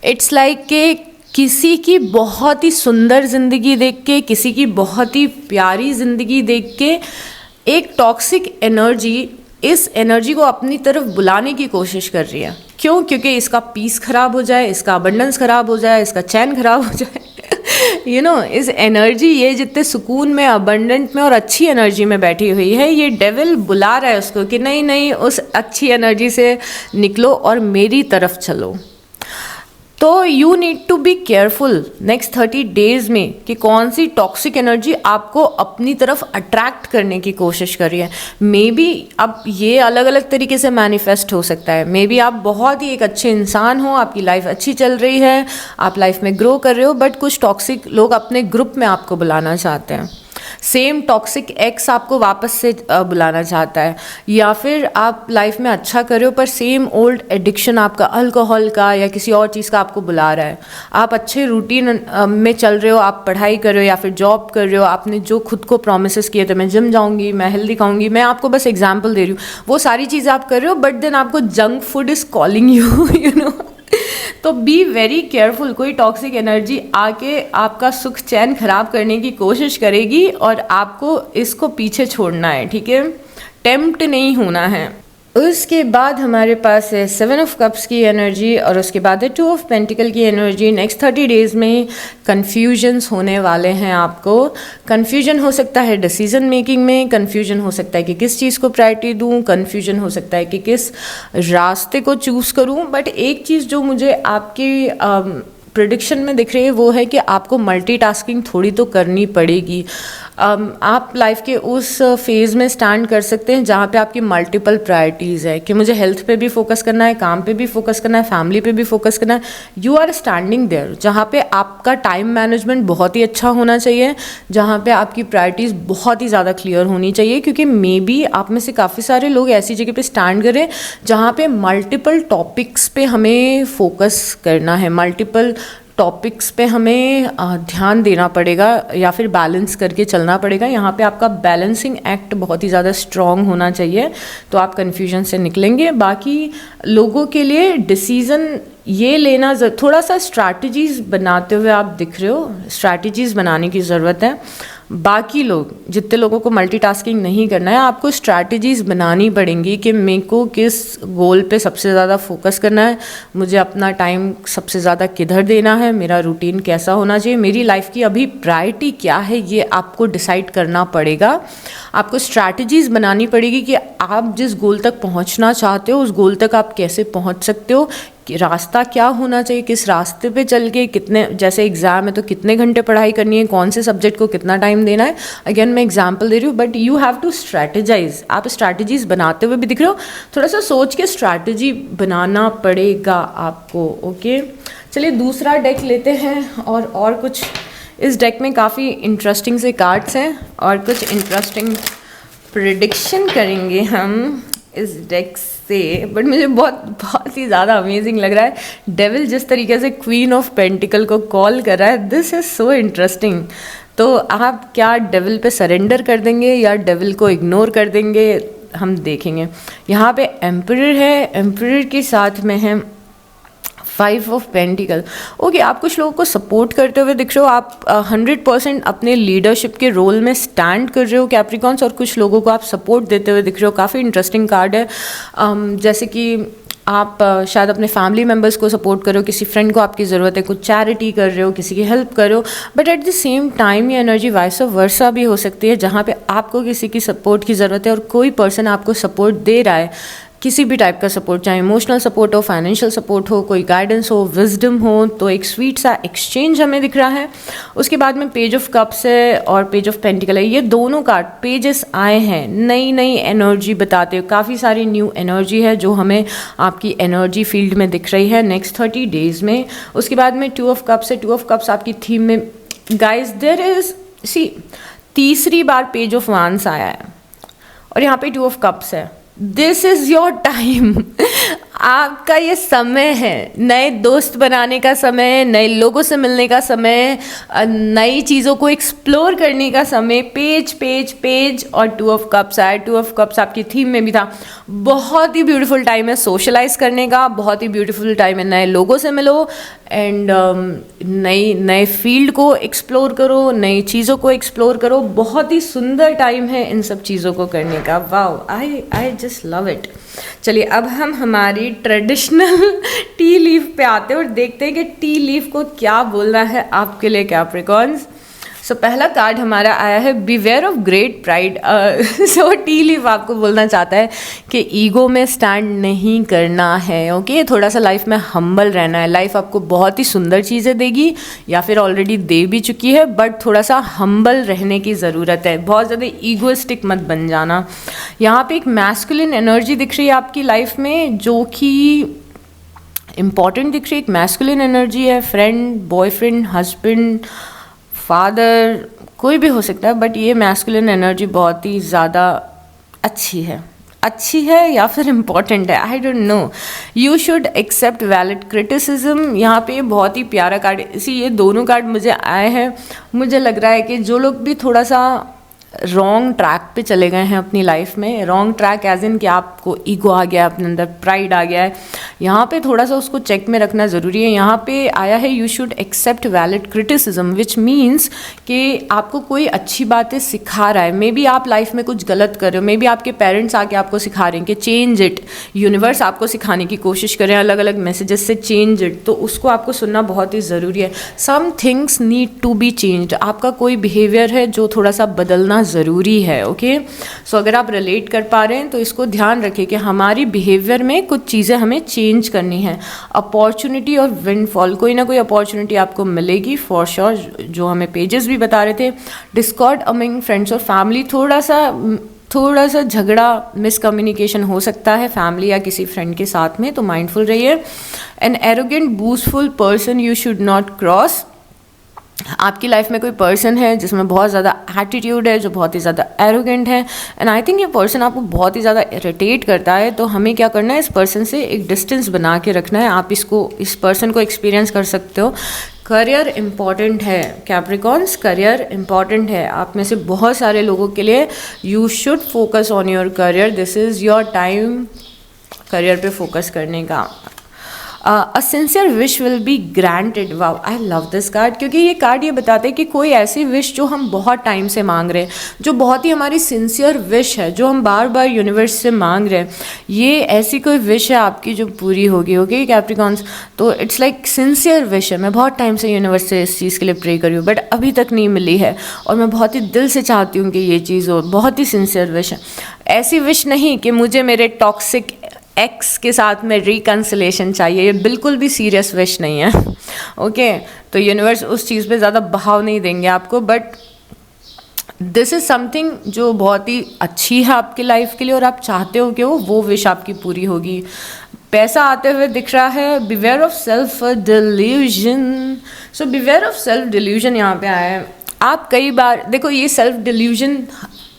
It's like कि किसी की बहुत ही सुंदर ज़िंदगी देख के, किसी की बहुत ही प्यारी ज़िंदगी देख के एक टॉक्सिक एनर्जी इस एनर्जी को अपनी तरफ बुलाने की कोशिश कर रही है। क्यों? क्योंकि इसका पीस खराब हो जाए, इसका अबंडेंस खराब हो जाए, इसका चैन खराब हो जाए। यू नो, इस एनर्जी, ये जितने सुकून में, अबंडेंट में और अच्छी एनर्जी में बैठी हुई है, ये डेविल बुला रहा है उसको कि नहीं नहीं, उस अच्छी एनर्जी से निकलो और मेरी तरफ चलो। तो you need to be careful next 30 days में कि कौन सी टॉक्सिक एनर्जी आपको अपनी तरफ अट्रैक्ट करने की कोशिश कर रही है। मे बी अब ये अलग अलग तरीके से मैनिफेस्ट हो सकता है। मे बी आप बहुत ही एक अच्छे इंसान हो, आपकी लाइफ अच्छी चल रही है, आप लाइफ में ग्रो कर रहे हो, बट कुछ टॉक्सिक लोग अपने ग्रुप में आपको बुलाना चाहते हैं। सेम टॉक्सिक एक्स आपको वापस से बुलाना चाहता है, या फिर आप लाइफ में अच्छा कर रहे हो पर सेम ओल्ड एडिक्शन आपका अल्कोहल का या किसी और चीज़ का आपको बुला रहा है। आप अच्छे रूटीन में चल रहे हो, आप पढ़ाई कर रहे हो या फिर जॉब कर रहे हो, आपने जो खुद को प्रोमिसेस किए थे, मैं जिम जाऊंगी, मैं हेल्दी खाऊंगी, मैं आपको बस एग्जाम्पल दे रही हूँ, वो सारी चीज़ें आप कर रहे हो, बट देन आपको junk food is calling you know. तो बी वेरी केयरफुल। कोई टॉक्सिक एनर्जी आके आपका सुख चैन खराब करने की कोशिश करेगी और आपको इसको पीछे छोड़ना है, ठीक है? टेम्प्ट नहीं होना है। उसके बाद हमारे पास है 7 ऑफ कप्स की एनर्जी और उसके बाद है 2 ऑफ पेंटिकल की एनर्जी। नेक्स्ट 30 डेज में कन्फ्यूजन्स होने वाले हैं आपको। कन्फ्यूजन हो सकता है डिसीजन मेकिंग में, कन्फ्यूजन हो सकता है कि किस चीज़ को प्रायोरिटी दूं, कन्फ्यूजन हो सकता है कि किस रास्ते को चूज़ करूं। बट एक चीज़ जो मुझे आपकी प्रेडिक्शन में दिख रही है वो है कि आपको मल्टीटास्किंग थोड़ी तो करनी पड़ेगी। आप लाइफ के उस फेज़ में स्टैंड कर सकते हैं जहाँ पे आपकी मल्टीपल प्रायोरिटीज़ है कि मुझे हेल्थ पे भी फोकस करना है, काम पे भी फोकस करना है, फैमिली पे भी फोकस करना है। यू आर स्टैंडिंग देयर जहाँ पे आपका टाइम मैनेजमेंट बहुत ही अच्छा होना चाहिए, जहाँ पे आपकी प्रायोरिटीज़ बहुत ही ज़्यादा क्लियर होनी चाहिए, क्योंकि मे बी आप में से काफ़ी सारे लोग ऐसी जगह पे स्टैंड करें जहाँ पे मल्टीपल टॉपिक्स पे हमें फोकस करना है, मल्टीपल टॉपिक्स पे हमें ध्यान देना पड़ेगा या फिर बैलेंस करके चलना पड़ेगा। यहाँ पे आपका बैलेंसिंग एक्ट बहुत ही ज़्यादा स्ट्रॉन्ग होना चाहिए, तो आप कन्फ्यूजन से निकलेंगे। बाकी लोगों के लिए डिसीज़न ये लेना थोड़ा सा स्ट्रैटेजीज़ बनाते हुए आप दिख रहे हो, स्ट्रैटेजीज़ बनाने की ज़रूरत है। बाकी लोग, जितने लोगों को मल्टीटास्किंग नहीं करना है, आपको स्ट्रैटेजीज़ बनानी पड़ेंगी कि मेरे को किस गोल पे सबसे ज़्यादा फोकस करना है, मुझे अपना टाइम सबसे ज़्यादा किधर देना है, मेरा रूटीन कैसा होना चाहिए, मेरी लाइफ की अभी प्रायोरिटी क्या है, ये आपको डिसाइड करना पड़ेगा। आपको स्ट्रैटेजीज़ बनानी पड़ेगी कि आप जिस गोल तक पहुंचना चाहते हो उस गोल तक आप कैसे पहुंच सकते हो, कि रास्ता क्या होना चाहिए, किस रास्ते पे चल के कितने, जैसे एग्ज़ाम है तो कितने घंटे पढ़ाई करनी है, कौन से सब्जेक्ट को कितना टाइम देना है। अगेन मैं एग्जांपल दे रही हूँ, but you have to strategize. आप स्ट्रैटेजीज बनाते हुए भी दिख रहे हो, थोड़ा सा सोच के स्ट्रैटेजी बनाना पड़ेगा आपको। ओके, चलिए दूसरा डेक लेते हैं और कुछ। इस डेक में काफ़ी इंटरेस्टिंग से कार्ड्स हैं और कुछ इंटरेस्टिंग प्रिडिक्शन करेंगे हम इस डेक से। बट मुझे बहुत ही ज़्यादा अमेजिंग लग रहा है। डेविल जिस तरीके से क्वीन ऑफ पेंटिकल को कॉल कर रहा है, दिस इज़ सो इंटरेस्टिंग। तो आप क्या डेविल पे सरेंडर कर देंगे या डेविल को इग्नोर कर देंगे, हम देखेंगे। यहाँ पे एम्परर है, एम्परर के साथ में है 5 ऑफ पेंटिकल। ओके, आप कुछ लोगों को सपोर्ट करते हुए दिख रहे हो, आप 100% अपने लीडरशिप के रोल में स्टैंड कर रहे हो कैप्रिकॉन्स, और कुछ लोगों को आप सपोर्ट देते हुए दिख रहे हो। काफ़ी इंटरेस्टिंग कार्ड है। जैसे कि आप शायद अपने फैमिली मेम्बर्स को सपोर्ट कर रहे हो, किसी फ्रेंड को आपकी ज़रूरत है, कुछ चैरिटी कर रहे हो, किसी की हेल्प कर रहे हो। But at the same time ये एनर्जी वाइस वर्सा भी हो सकती है, जहाँ पे आपको किसी की सपोर्ट की ज़रूरत है और कोई पर्सन आपको सपोर्ट दे रहा है, किसी भी टाइप का सपोर्ट, चाहे इमोशनल सपोर्ट हो, फाइनेंशियल सपोर्ट हो, कोई गाइडेंस हो, विजडम हो। तो एक स्वीट सा एक्सचेंज हमें दिख रहा है। उसके बाद में पेज ऑफ कप्स है और पेज ऑफ पेंटिकल है। ये दोनों कार्ड पेजेस आए हैं, नई नई एनर्जी बताते हो, काफ़ी सारी न्यू एनर्जी है जो हमें आपकी एनर्जी फील्ड में दिख रही है नेक्स्ट 30 डेज में। उसके बाद में 2 ऑफ कप्स है। 2 ऑफ कप्स आपकी थीम में, गाइज देयर इज सी, तीसरी बार पेज ऑफ वांस आया है और यहाँ पे 2 ऑफ कप्स है। This is your time. आपका ये समय है, नए दोस्त बनाने का समय, नए लोगों से मिलने का समय, नई चीज़ों को एक्सप्लोर करने का समय। पेज पेज पेज और 2 ऑफ कप्स आए। 2 ऑफ कप्स आपकी थीम में भी था। बहुत ही ब्यूटीफुल टाइम है सोशलाइज करने का, बहुत ही ब्यूटीफुल टाइम है नए लोगों से मिलो एंड नए फील्ड को एक्सप्लोर करो, नई चीज़ों को एक्सप्लोर करो। बहुत ही सुंदर टाइम है इन सब चीज़ों को करने का। Wow, I just love it. चलिए अब हम हमारी ट्रेडिशनल टी लीफ पे आते हैं और देखते हैं कि टी लीफ को क्या बोलना है आपके लिए कैप्रिकॉर्न्स। सो पहला कार्ड हमारा आया है beware of great pride. So T leaf आपको बोलना चाहता है कि ईगो में स्टैंड नहीं करना है। ओके, थोड़ा सा लाइफ में हम्बल रहना है। लाइफ आपको बहुत ही सुंदर चीज़ें देगी या फिर ऑलरेडी दे भी चुकी है, बट थोड़ा सा हम्बल रहने की ज़रूरत है। बहुत ज़्यादा ईगोइस्टिक मत बन जाना। यहाँ पे एक मैस्कुलिन एनर्जी दिख रही है आपकी लाइफ में जो कि इम्पॉर्टेंट दिख रही है। एक मैस्कुलिन एनर्जी है, फ्रेंड, बॉयफ्रेंड, हस्बैंड, फादर, कोई भी हो सकता है, बट ये मैस्कुलिन एनर्जी बहुत ही ज़्यादा अच्छी है या फिर इम्पॉर्टेंट है, I don't know. You should accept valid criticism. यहाँ पे बहुत ही प्यारा कार्ड है। इसी ये दोनों कार्ड मुझे आए हैं। मुझे लग रहा है कि जो लोग भी थोड़ा सा रॉन्ग ट्रैक पे चले गए हैं अपनी लाइफ में, रॉन्ग ट्रैक एज इन कि आपको ईगो आ गया, अपने अंदर प्राइड आ गया है, यहाँ पे थोड़ा सा उसको चेक में रखना ज़रूरी है। यहाँ पे आया है you should accept valid criticism, which means कि आपको कोई अच्छी बातें सिखा रहा है। मे बी आप लाइफ में कुछ गलत कर रहे हो, मे बी आपके पेरेंट्स आके आपको सिखा रहे हैं कि चेंज इट, यूनिवर्स आपको सिखाने की कोशिश कर रहे हैं अलग अलग मैसेजेस से, चेंज इट, तो उसको आपको सुनना बहुत ही ज़रूरी है। Some things need to be changed. आपका कोई बिहेवियर है जो थोड़ा सा बदलना ज़रूरी है। ओके, सो अगर आप रिलेट कर पा रहे हैं तो इसको ध्यान रखें कि हमारी बिहेवियर में कुछ चीज़ें हमें चेंज करनी है। अपॉर्चुनिटी और विंडफॉल, कोई ना कोई अपॉर्चुनिटी आपको मिलेगी फॉर श्योर, जो हमें पेजेस भी बता रहे थे। डिस्कॉर्ड अमंग फ्रेंड्स और फैमिली, थोड़ा सा झगड़ा, मिसकम्युनिकेशन हो सकता है फैमिली या किसी फ्रेंड के साथ में, तो माइंडफुल रहिए। An arrogant boastful person you should not cross. आपकी लाइफ में कोई पर्सन है जिसमें बहुत ज़्यादा एटीट्यूड है, जो बहुत ही ज़्यादा एरोगेंट है, एंड आई थिंक ये पर्सन आपको बहुत ही ज़्यादा इरिटेट करता है। तो हमें क्या करना है, इस पर्सन से एक डिस्टेंस बना के रखना है। आप इस पर्सन को एक्सपीरियंस कर सकते हो करियर इम्पॉर्टेंट है कैप्रिकॉन्स, करियर इम्पॉर्टेंट है आप में से बहुत सारे लोगों के लिए। You should focus on your career, this is your time career पे फोकस करने का। अ sincere wish will be granted. Wow, I love this card, क्योंकि ये कार्ड ये बताते हैं कि कोई ऐसी विश जो हम बहुत टाइम से मांग रहे हैं, जो बहुत ही हमारी सिंसियर विश है, जो हम बार बार यूनिवर्स से मांग रहे हैं, ये ऐसी कोई विश है आपकी जो पूरी होगी। ओके कैप्रिकॉन्स, तो इट्स लाइक सिंसियर विश है। मैं बहुत टाइम से यूनिवर्स से इस चीज़ के लिए प्रे कर रही हूँ, बट अभी तक नहीं मिली है, और मैं बहुत ही दिल से चाहती हूँ कि ये चीज़ हो। बहुत ही सिंसियर विश है। ऐसी विश नहीं कि मुझे मेरे टॉक्सिक एक्स के साथ में रिकन्सिलेशन चाहिए, ये बिल्कुल भी सीरियस विश नहीं है। ओके तो यूनिवर्स उस चीज़ पे ज़्यादा बहाव नहीं देंगे आपको, बट दिस इज़ समथिंग जो बहुत ही अच्छी है आपकी लाइफ के लिए, और आप चाहते हो कि वो विश आपकी पूरी होगी। पैसा आते हुए दिख रहा है। Beware of self delusion. So beware of self delusion यहाँ पे आया है। आप कई बार देखो, ये सेल्फ डिल्यूजन,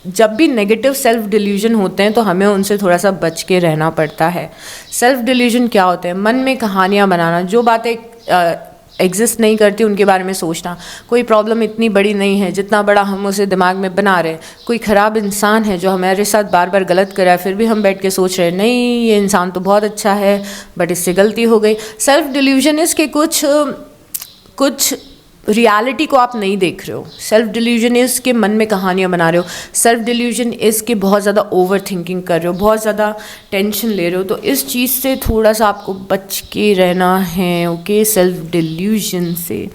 जब भी नेगेटिव सेल्फ डिल्यूजन होते हैं तो हमें उनसे थोड़ा सा बच के रहना पड़ता है। सेल्फ डिल्यूजन क्या होते हैं? मन में कहानियाँ बनाना, जो बातें एग्जिस्ट नहीं करती उनके बारे में सोचना। कोई प्रॉब्लम इतनी बड़ी नहीं है जितना बड़ा हम उसे दिमाग में बना रहे हैं। कोई ख़राब इंसान है जो हमारे साथ बार बार गलत कर रहा है, फिर भी हम बैठ के सोच रहे हैं नहीं ये इंसान तो बहुत अच्छा है, बट इससे गलती हो गई। सेल्फ डिल्यूजन इसके कुछ रियलिटी को आप नहीं देख रहे हो। सेल्फ डिल्यूजन इज़ के मन में कहानियाँ बना रहे हो। सेल्फ डिल्यूजन इज़ के बहुत ज़्यादा ओवर थिंकिंग कर रहे हो, बहुत ज़्यादा टेंशन ले रहे हो। तो इस चीज़ से थोड़ा सा आपको बच के रहना है। ओके सेल्फ डिल्यूजन से।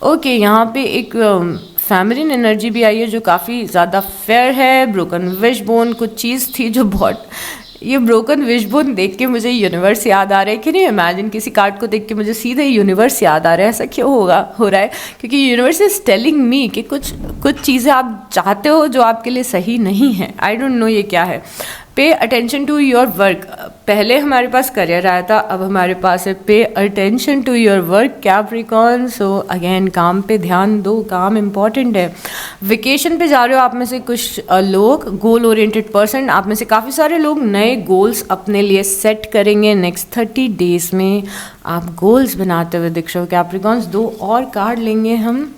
ओके यहाँ पे एक फैमिलीन एनर्जी भी आई है जो काफ़ी ज़्यादा फेयर है। ब्रोकन विश बोन कुछ चीज़ थी जो बहुत, ये ब्रोकन विश बोन देख के मुझे यूनिवर्स याद आ रहा है कि नहीं। इमेजिन किसी कार्ड को देख के मुझे सीधे यूनिवर्स याद आ रहा है। ऐसा क्यों हो रहा है? क्योंकि यूनिवर्स इज टेलिंग मी कि कुछ चीज़ें आप चाहते हो जो आपके लिए सही नहीं है। आई डोंट नो ये क्या है। Pay attention to your work. पहले हमारे पास करियर आया था, अब हमारे पास है pay attention to your work Capricorn. So again काम पे ध्यान दो, काम इम्पॉर्टेंट है। वेकेशन पे जा रहे हो आप में से कुछ लोग, गोल ओरिएंटेड पर्सन, आप में से काफ़ी सारे लोग नए गोल्स अपने लिए सेट करेंगे। नेक्स्ट 30 डेज में आप गोल्स बनाते हुए दिख रहे हो कैप्रिकॉर्न्स। 2 और कार्ड लेंगे हम।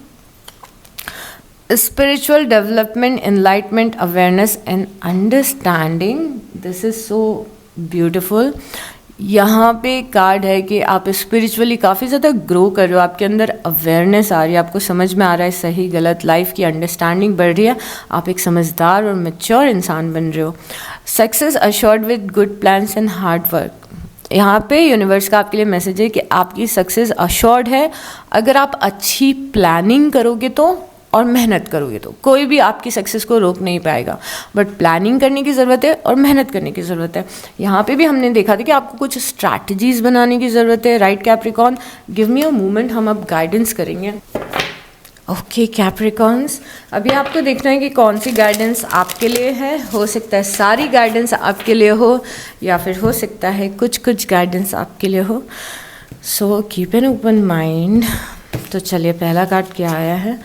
Spiritual development, enlightenment, awareness and understanding. This is so beautiful. यहाँ पे कार्ड है कि आप स्पिरिचुअली काफ़ी ज़्यादा ग्रो कर रहे हो, आपके अंदर अवेयरनेस आ रही है, आपको समझ में आ रहा है सही गलत, लाइफ की अंडरस्टैंडिंग बढ़ रही है, आप एक समझदार और मैच्योर इंसान बन रहे हो। Success assured with good plans and hard work. यहाँ पे यूनिवर्स का आपके लिए मैसेज है कि आपकी सक्सेस अश्योर्ड है अगर आप अच्छी प्लानिंग करोगे तो, और मेहनत करोगे तो। कोई भी आपकी सक्सेस को रोक नहीं पाएगा, बट प्लानिंग करने की ज़रूरत है और मेहनत करने की ज़रूरत है। यहाँ पे भी हमने देखा था कि आपको कुछ स्ट्रैटेजीज बनाने की ज़रूरत है। Right Capricorn, give me a moment, हम अब गाइडेंस करेंगे। ओके कैप्रिकॉर्न्स, अभी आपको देखना है कि कौन सी गाइडेंस आपके लिए है। हो सकता है सारी गाइडेंस आपके लिए हो, या फिर हो सकता है कुछ गाइडेंस आपके लिए हो। So keep an open mind. तो चलिए पहला कार्ड क्या आया है?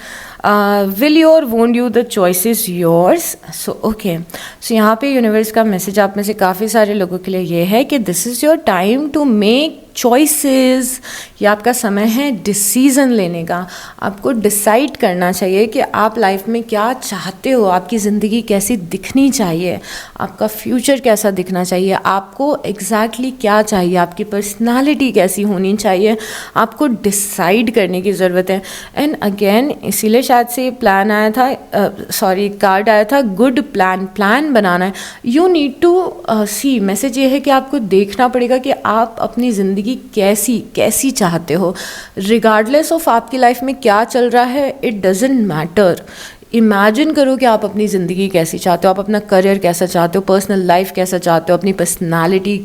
Will you or won't you, the choice is yours. So okay, so यहाँ पे यूनिवर्स का मैसेज आप में से काफ़ी सारे लोगों के लिए ये है कि this is your time to make choices. ये आपका समय है डिसीज़न लेने का। आपको डिसाइड करना चाहिए कि आप लाइफ में क्या चाहते हो, आपकी ज़िंदगी कैसी दिखनी चाहिए, आपका फ्यूचर कैसा दिखना चाहिए, आपको एग्जैक्टली क्या चाहिए, आपकी पर्सनालिटी कैसी होनी चाहिए, आपको डिसाइड करने की ज़रूरत है। एंड अगेन इसीलिए शायद से ये प्लान आया था, कार्ड आया था गुड प्लान बनाना है। You need to see, message ये है कि आपको देखना पड़ेगा कि आप अपनी ज़िंदगी कैसी चाहते हो। रिगार्डलेस ऑफ आपकी लाइफ में क्या चल रहा है, इट डजेंट मैटर। इमेजिन करो कि आप अपनी ज़िंदगी कैसी चाहते हो, आप अपना करियर कैसा चाहते हो, पर्सनल लाइफ कैसा चाहते हो, अपनी पर्सनालिटी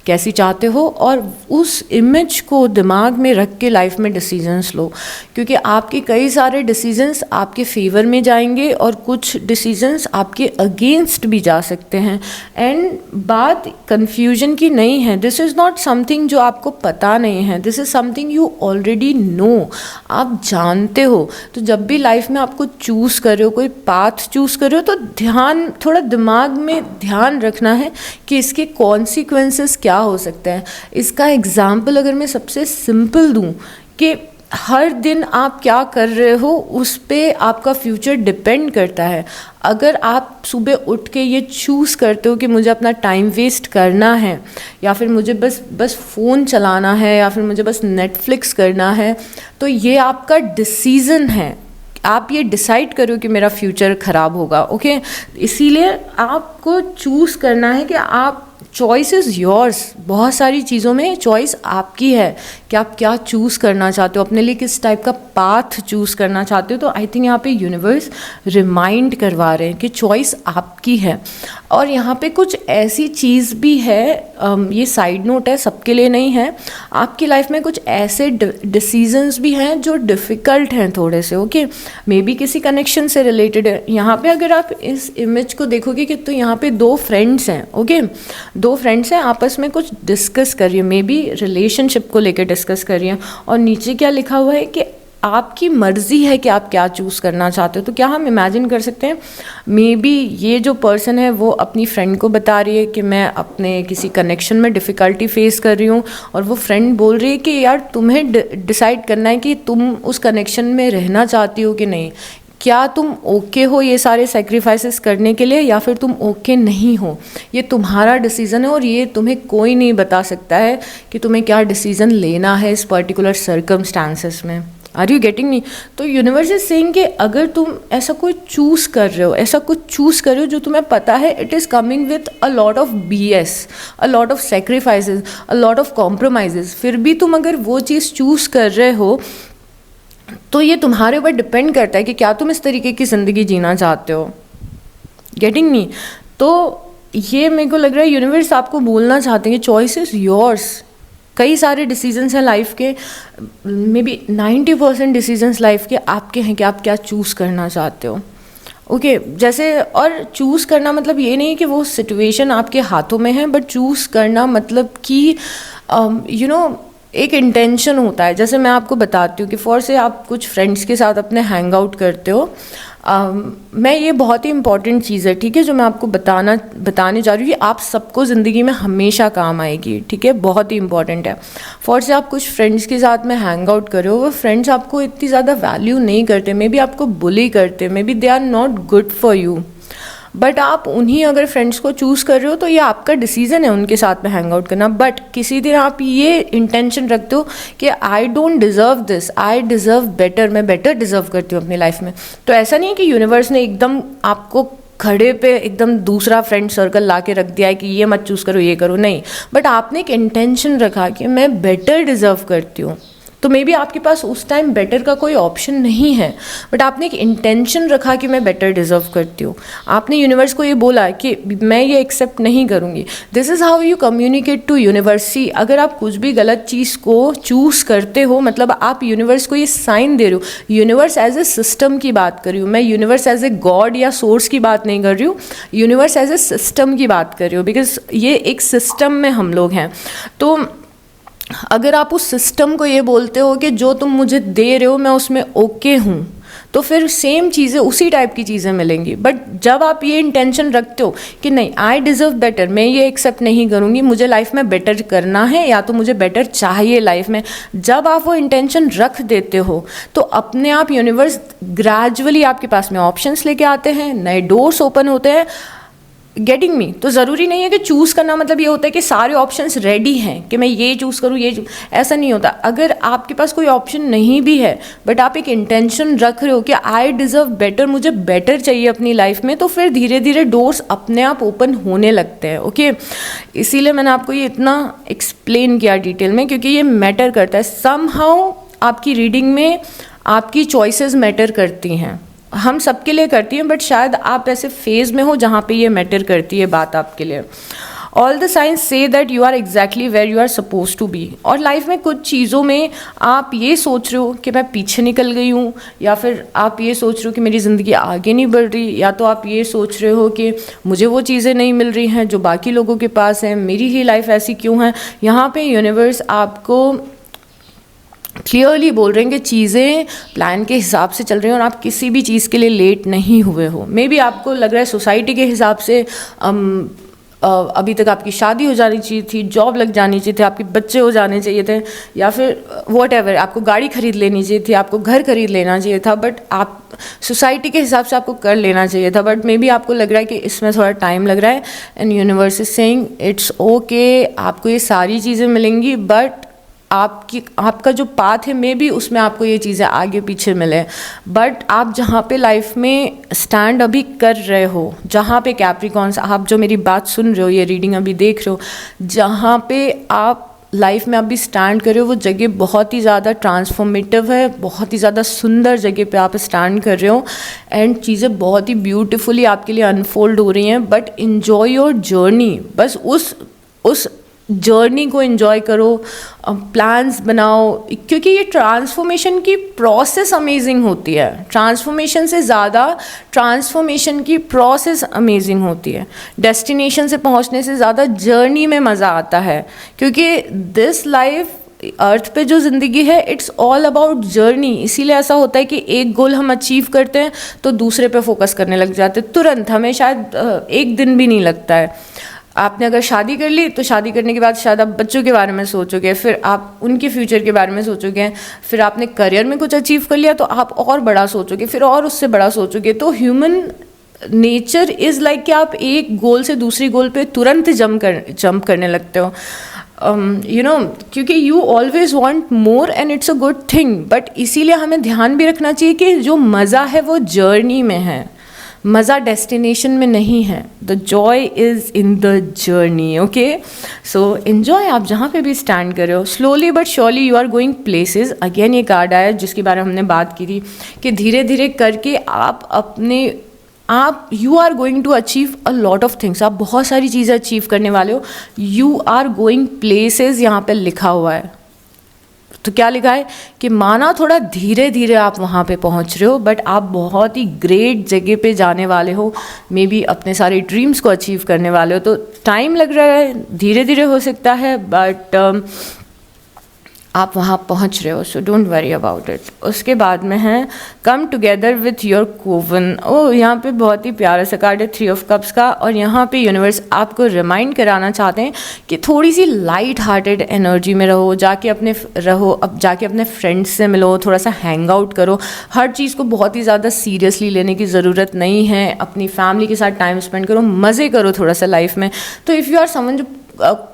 कैसी चाहते हो, और उस इमेज को दिमाग में रख के लाइफ में डिसीजंस लो। क्योंकि आपके कई सारे डिसीजंस आपके फेवर में जाएंगे और कुछ डिसीजंस आपके अगेंस्ट भी जा सकते हैं। एंड बात कन्फ्यूजन की नहीं है, दिस इज़ नॉट समथिंग जो आपको पता नहीं है, this is something you already know, आप जानते हो। तो जब भी लाइफ में आपको चूज़ कर रहे हो, कोई पाथ चूज़ कर रहे हो, तो थोड़ा दिमाग में ध्यान रखना है कि इसके कॉन्सिक्वेंसेस क्या हो सकते हैं। इसका एग्जाम्पल अगर मैं सबसे सिंपल दूं कि हर दिन आप क्या कर रहे हो उस पे आपका फ्यूचर डिपेंड करता है। अगर आप सुबह उठ के ये चूज़ करते हो कि मुझे अपना टाइम वेस्ट करना है, या फिर मुझे बस फ़ोन चलाना है, या फिर मुझे बस नेटफ्लिक्स करना है, तो ये आपका डिसीज़न है। आप ये डिसाइड करो कि मेरा फ्यूचर ख़राब होगा, ओके। इसीलिए आपको चूज़ करना है कि आप, चॉइस इज़ योर्स। बहुत सारी चीज़ों में चॉइस आपकी है कि आप क्या चूज़ करना चाहते हो, अपने लिए किस टाइप का पाथ चूज़ करना चाहते हो। तो आई थिंक यहाँ पे यूनिवर्स रिमाइंड करवा रहे हैं कि चॉइस आपकी है। और यहाँ पे कुछ ऐसी चीज़ भी है, ये साइड नोट है, सबके लिए नहीं है। आपकी लाइफ में कुछ ऐसे डिसीजंस भी हैं जो डिफ़िकल्ट हैं थोड़े से, ओके। मे बी किसी कनेक्शन से रिलेटेड है। यहाँ पे अगर आप इस इमेज को देखोगे कि तो यहाँ पे दो फ्रेंड्स हैं, ओके। दो फ्रेंड्स हैं, आपस में कुछ डिस्कस कर रही है, मे बी रिलेशनशिप को लेकर डिस्कस कर रही हैं। और नीचे क्या लिखा हुआ है कि आपकी मर्जी है कि आप क्या चूज़ करना चाहते हो। तो क्या हम इमेजिन कर सकते हैं, मे बी ये जो पर्सन है वो अपनी फ्रेंड को बता रही है कि मैं अपने किसी कनेक्शन में डिफ़िकल्टी फेस कर रही हूँ, और वो फ्रेंड बोल रही है कि यार तुम्हें डिसाइड करना है कि तुम उस कनेक्शन में रहना चाहती हो कि नहीं। क्या तुम ओके हो ये सारे सेक्रीफाइसेस करने के लिए, या फिर तुम ओके नहीं हो। ये तुम्हारा डिसीज़न है, और ये तुम्हें कोई नहीं बता सकता है कि तुम्हें क्या डिसीज़न लेना है इस पर्टिकुलर सर्कमस्टांसेस में। Are you getting me? तो यूनिवर्स इज सेइंग कि अगर तुम ऐसा कोई चूज़ कर रहे हो, ऐसा कुछ चूज़ कर रहे हो जो तुम्हें पता है it is coming with a lot of BS, a lot of sacrifices, a lot of compromises, फिर भी तुम अगर वो चीज़ चूज़ कर रहे हो, तो ये तुम्हारे ऊपर डिपेंड करता है कि क्या तुम इस तरीके की ज़िंदगी जीना चाहते हो। Getting me? तो ये मेरे को लग रहा है यूनिवर्स आपको बोलना चाहते हैं कि चॉइस इज़ योर्स। कई सारे डिसीजंस हैं लाइफ के, मे बी 90% डिसीजंस लाइफ के आपके हैं कि आप क्या चूज़ करना चाहते हो, ओके। जैसे, और चूज़ करना मतलब ये नहीं कि वो सिचुएशन आपके हाथों में है, बट चूज़ करना मतलब कि यू नो एक इंटेंशन होता है। जैसे मैं आपको बताती हूँ कि फॉर से आप कुछ फ्रेंड्स के साथ अपने हैंग आउट करते हो। मैं, ये बहुत ही इंपॉर्टेंट चीज़ है, ठीक है, जो मैं आपको बताने जा रही हूँ, कि आप सबको ज़िंदगी में हमेशा काम आएगी, ठीक है, बहुत ही इंपॉर्टेंट है। फॉर से आप कुछ फ्रेंड्स के साथ में हैंग आउट करो, वो फ्रेंड्स आपको इतनी ज़्यादा वैल्यू नहीं करते, मे बी आपको बुली करते, maybe they are not good for you, but आप उन्हीं अगर फ्रेंड्स को चूज़ कर रहे हो तो ये आपका डिसीज़न है उनके साथ में हैंग आउट करना। बट किसी दिन आप ये इंटेंशन रखते हो कि I don't deserve this, I deserve better, मैं बेटर डिज़र्व करती हूँ अपनी लाइफ में। तो ऐसा नहीं है कि यूनिवर्स ने एकदम आपको खड़े पे एकदम दूसरा फ्रेंड सर्कल ला के रख दिया है कि ये मत चूज़ करो, ये करो, नहीं। बट आपने एक इंटेंशन रखा कि मैं बेटर डिज़र्व करती हूँ। तो मे बी आपके पास उस टाइम बेटर का कोई ऑप्शन नहीं है, बट आपने एक इंटेंशन रखा कि मैं बेटर डिज़र्व करती हूँ। आपने यूनिवर्स को ये बोला कि मैं ये एक्सेप्ट नहीं करूँगी। This is how you communicate to universe. See, अगर आप कुछ भी गलत चीज़ को चूज़ करते हो, मतलब आप यूनिवर्स को ये साइन दे रहे हो। यूनिवर्स एज ए सिस्टम की बात कर रही हूँ मैं, यूनिवर्स एज ए गॉड या सोर्स की बात नहीं कर रही हूँ, यूनिवर्स एज ए सिस्टम की बात कर रही हूँ, बिकॉज ये एक सिस्टम में हम लोग हैं। तो अगर आप उस सिस्टम को ये बोलते हो कि जो तुम मुझे दे रहे हो मैं उसमें ओके हूँ, तो फिर सेम चीज़ें, उसी टाइप की चीज़ें मिलेंगी। बट जब आप ये इंटेंशन रखते हो कि नहीं, आई डिज़र्व बेटर, मैं ये एक्सेप्ट नहीं करूँगी, मुझे लाइफ में बेटर करना है, या तो मुझे बेटर चाहिए लाइफ में, जब आप वो इंटेंशन रख देते हो तो अपने आप यूनिवर्स ग्रेजुअली आपके पास में ऑप्शंस लेके आते हैं, नए डोर्स ओपन होते हैं। Getting me? तो ज़रूरी नहीं है कि चूज़ करना मतलब ये होता है कि सारे ऑप्शंस रेडी हैं कि मैं ये चूज़ करूँ, ये ऐसा नहीं होता। अगर आपके पास कोई ऑप्शन नहीं भी है, बट आप एक इंटेंशन रख रहे हो कि आई डिज़र्व बेटर, मुझे बेटर चाहिए अपनी लाइफ में, तो फिर धीरे धीरे डोर्स अपने आप ओपन होने लगते हैं, ओके। इसीलिए मैंने आपको ये इतना एक्सप्लेन किया डिटेल में, क्योंकि ये मैटर करता है। समहाउ आपकी रीडिंग में आपकी चॉइसेस मैटर करती हैं, हम सबके लिए करती हैं, बट शायद आप ऐसे फेज में हो जहाँ पे ये मैटर करती है बात आपके लिए। ऑल द साइंस से that you are exactly where you are suppose to be. और लाइफ में कुछ चीज़ों में आप ये सोच रहे हो कि मैं पीछे निकल गई हूँ, या फिर आप ये सोच रहे हो कि मेरी ज़िंदगी आगे नहीं बढ़ रही, या तो आप ये सोच रहे हो कि मुझे वो चीज़ें नहीं मिल रही हैं जो बाकी लोगों के पास हैं, मेरी ही लाइफ ऐसी क्यों है। यहाँ पे यूनिवर्स आपको क्लियरली बोल रहे हैं कि चीज़ें प्लान के हिसाब से चल रही हैं और आप किसी भी चीज़ के लिए लेट नहीं हुए हो। मे बी आपको लग रहा है सोसाइटी के हिसाब से अभी तक आपकी शादी हो जानी चाहिए थी, जॉब लग जानी चाहिए थी, आपके बच्चे हो जाने चाहिए थे, या फिर वॉट एवर, आपको गाड़ी खरीद लेनी चाहिए थी, आपको घर खरीद लेना चाहिए था, बट आप सोसाइटी के हिसाब से आपको कर लेना चाहिए था, बट मे बी आपको लग रहा है कि इसमें थोड़ा टाइम लग रहा है, and universe is saying it's okay, आपको ये सारी चीज़ें मिलेंगी, बट आपका जो पाथ है मे बी उसमें आपको ये चीज़ें आगे पीछे मिले, बट आप जहाँ पे लाइफ में स्टैंड अभी कर रहे हो, जहाँ पे कैप्रिकॉन्स, आप जो मेरी बात सुन रहे हो, ये रीडिंग अभी देख रहे हो, जहाँ पे आप लाइफ में अभी स्टैंड कर रहे हो, वो जगह बहुत ही ज़्यादा ट्रांसफॉर्मेटिव है, बहुत ही ज़्यादा सुंदर जगह पे आप स्टैंड कर रहे हो, एंड चीज़ें बहुत ही ब्यूटीफुली आपके लिए अनफोल्ड हो रही हैं, बट इन्जॉय योर जर्नी, बस उस जर्नी को एंजॉय करो, प्लान्स बनाओ, क्योंकि ये ट्रांसफॉर्मेशन की प्रोसेस अमेजिंग होती है, ट्रांसफॉर्मेशन से ज़्यादा ट्रांसफॉर्मेशन की प्रोसेस अमेजिंग होती है, डेस्टिनेशन से पहुंचने से ज़्यादा जर्नी में मज़ा आता है, क्योंकि दिस लाइफ अर्थ पे जो ज़िंदगी है इट्स ऑल अबाउट जर्नी। इसीलिए ऐसा होता है कि एक गोल हम अचीव करते हैं तो दूसरे पे फोकस करने लग जाते हैं तुरंत, हमें शायद एक दिन भी नहीं लगता है। आपने अगर शादी कर ली तो शादी करने के बाद शायद आप बच्चों के बारे में सोचोगे, फिर आप उनके फ्यूचर के बारे में सोचोगे, फिर आपने करियर में कुछ अचीव कर लिया तो आप और बड़ा सोचोगे, फिर और उससे बड़ा सोचोगे। तो ह्यूमन नेचर इज़ लाइक कि आप एक गोल से दूसरी गोल पे तुरंत जंप करने लगते हो, क्योंकि you always want more and it's a good thing, but इसीलिए हमें ध्यान भी रखना चाहिए कि जो मज़ा है वो जर्नी में है, मज़ा डेस्टिनेशन में नहीं है। The joy is in the journey. Okay, so enjoy आप जहाँ पे भी स्टैंड कर रहे हो। Slowly but surely you are going places. Again ये कार्ड आया जिसके बारे में हमने बात की थी कि धीरे धीरे करके आप you are going to achieve a lot of things. आप बहुत सारी चीज़ें अचीव करने वाले हो। यू आर गोइंग प्लेसेस यहाँ पे लिखा हुआ है। तो क्या लिखा है कि माना थोड़ा धीरे धीरे आप वहाँ पे पहुँच रहे हो, बट आप बहुत ही ग्रेट जगह पे जाने वाले हो। मे बी अपने सारे ड्रीम्स को अचीव करने वाले हो। तो टाइम लग रहा है, धीरे धीरे हो सकता है, बट आप वहाँ पहुँच रहे हो। So don't worry about it. उसके बाद में है कम टुगेदर विथ योर कोवन। ओ, यहाँ पे बहुत ही प्यारा सा कार्ड है 3 ऑफ कप्स का, और यहाँ पे यूनिवर्स आपको रिमाइंड कराना चाहते हैं कि थोड़ी सी लाइट हार्टेड एनर्जी में रहो, जाके अपने फ्रेंड्स से मिलो, थोड़ा सा हैंग आउट करो। हर चीज़ को बहुत ही ज़्यादा सीरियसली लेने की ज़रूरत नहीं है। अपनी फैमिली के साथ टाइम स्पेंड करो, मज़े करो थोड़ा सा लाइफ में। तो इफ़ यू आर समवन जो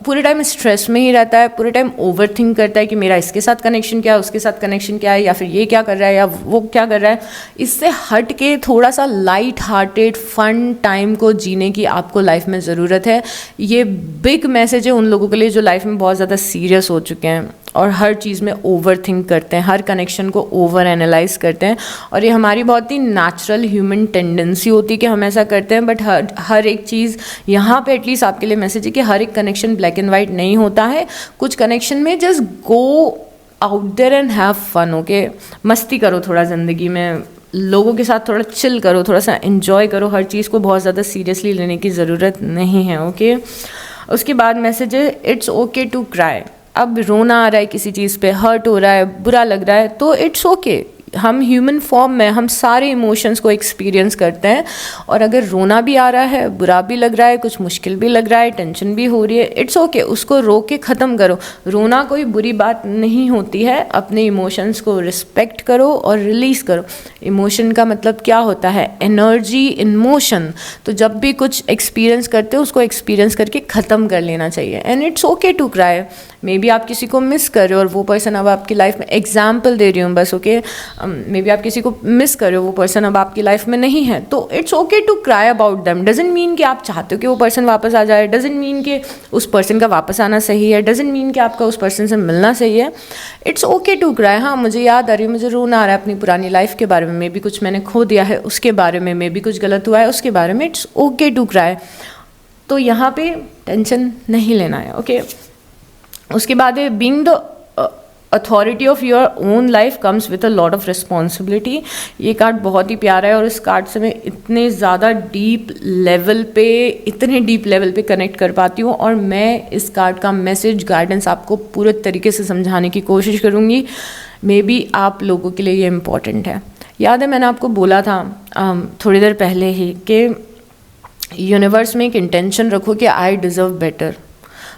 पूरे टाइम स्ट्रेस में ही रहता है, पूरे टाइम ओवर थिंक करता है कि मेरा इसके साथ कनेक्शन क्या है, उसके साथ कनेक्शन क्या है, या फिर ये क्या कर रहा है या वो क्या कर रहा है, इससे हट के थोड़ा सा लाइट हार्टेड फन टाइम को जीने की आपको लाइफ में ज़रूरत है। ये बिग मैसेज है उन लोगों के लिए जो लाइफ में बहुत ज़्यादा सीरियस हो चुके हैं और हर चीज़ में ओवर थिंक करते हैं, हर कनेक्शन को ओवर एनालाइज करते हैं। और ये हमारी बहुत ही नेचुरल ह्यूमन टेंडेंसी होती है कि हम ऐसा करते हैं। बट हर एक चीज़ यहाँ पे एटलीस्ट आपके लिए मैसेज है कि हर एक कनेक्शन ब्लैक एंड वाइट नहीं होता है। कुछ कनेक्शन में just go out there and have fun. Okay, मस्ती करो थोड़ा ज़िंदगी में, लोगों के साथ थोड़ा चिल करो, थोड़ा सा एंजॉय करो। हर चीज़ को बहुत ज़्यादा सीरियसली लेने की ज़रूरत नहीं है। ओके, उसके बाद मैसेज है इट्स ओके टू क्राई। अब रोना आ रहा है किसी चीज़ पे, हर्ट हो रहा है, बुरा लग रहा है, तो इट्स ओके। हम ह्यूमन फॉर्म में हम सारे इमोशंस को एक्सपीरियंस करते हैं। और अगर रोना भी आ रहा है, बुरा भी लग रहा है, कुछ मुश्किल भी लग रहा है, टेंशन भी हो रही है, इट्स ओके। उसको रो के ख़त्म करो। रोना कोई बुरी बात नहीं होती है। अपने इमोशंस को रिस्पेक्ट करो और रिलीज़ करो। इमोशन का मतलब क्या होता है? Energy in motion. तो जब भी कुछ एक्सपीरियंस करते हो उसको एक्सपीरियंस करके ख़त्म कर लेना चाहिए। And it's okay to cry. Maybe आप किसी को मिस कर रहे हो और वो पर्सन अब आपकी लाइफ में, एग्जाम्पल दे रही हूँ बस, ओके, मे बी आप किसी को मिस कर रहे हो, वो पर्सन अब आपकी लाइफ में नहीं है, तो it's okay to cry about them. Doesn't mean कि आप चाहते हो कि वो पर्सन वापस आ जाए, डजंट मीन कि उस पर्सन का वापस आना सही है, डजंट मीन कि आपका उस पर्सन से मिलना सही है। It's okay to cry. हाँ, मुझे याद आ रही है, मुझे रोना आ रहा है अपनी पुरानी लाइफ के बारे में, मे बी कुछ मैंने खो दिया है उसके बारे में, मे बी कुछ गलत हुआ है उसके बारे में। It's okay to cry. तो यहाँ पे टेंशन नहीं लेना है। ओके, उसके बाद है being the authority of your own life comes with a lot of responsibility. ये कार्ड बहुत ही प्यारा है और इस कार्ड से मैं इतने ज़्यादा डीप लेवल पे कनेक्ट कर पाती हूँ। और मैं इस कार्ड का मैसेज, गाइडेंस आपको पूरे तरीके से समझाने की कोशिश करूँगी। मे बी आप लोगों के लिए ये इम्पॉर्टेंट है। याद है मैंने आपको बोला था थोड़ी देर पहले ही कि यूनिवर्स में एक इंटेंशन रखो कि आई डिज़र्व बेटर।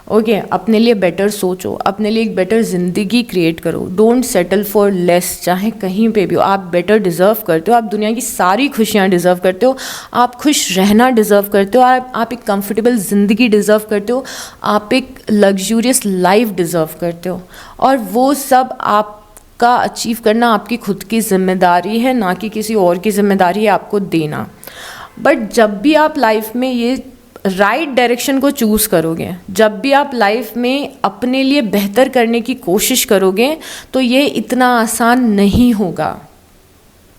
ओके, अपने लिए बेटर सोचो, अपने लिए एक बेटर ज़िंदगी क्रिएट करो। डोंट सेटल फॉर लेस, चाहे कहीं पे भी हो। आप बेटर डिज़र्व करते हो, आप दुनिया की सारी खुशियाँ डिज़र्व करते हो, आप खुश रहना डिज़र्व करते हो, आप एक कंफर्टेबल ज़िंदगी डिज़र्व करते हो, आप एक लग्जूरियस लाइफ डिज़र्व करते हो। और वो सब आपका अचीव करना आपकी खुद की जिम्मेदारी है, ना कि किसी और की जिम्मेदारी है आपको देना। बट जब भी आप लाइफ में ये राइट डायरेक्शन को चूज़ करोगे, जब भी आप लाइफ में अपने लिए बेहतर करने की कोशिश करोगे, तो ये इतना आसान नहीं होगा।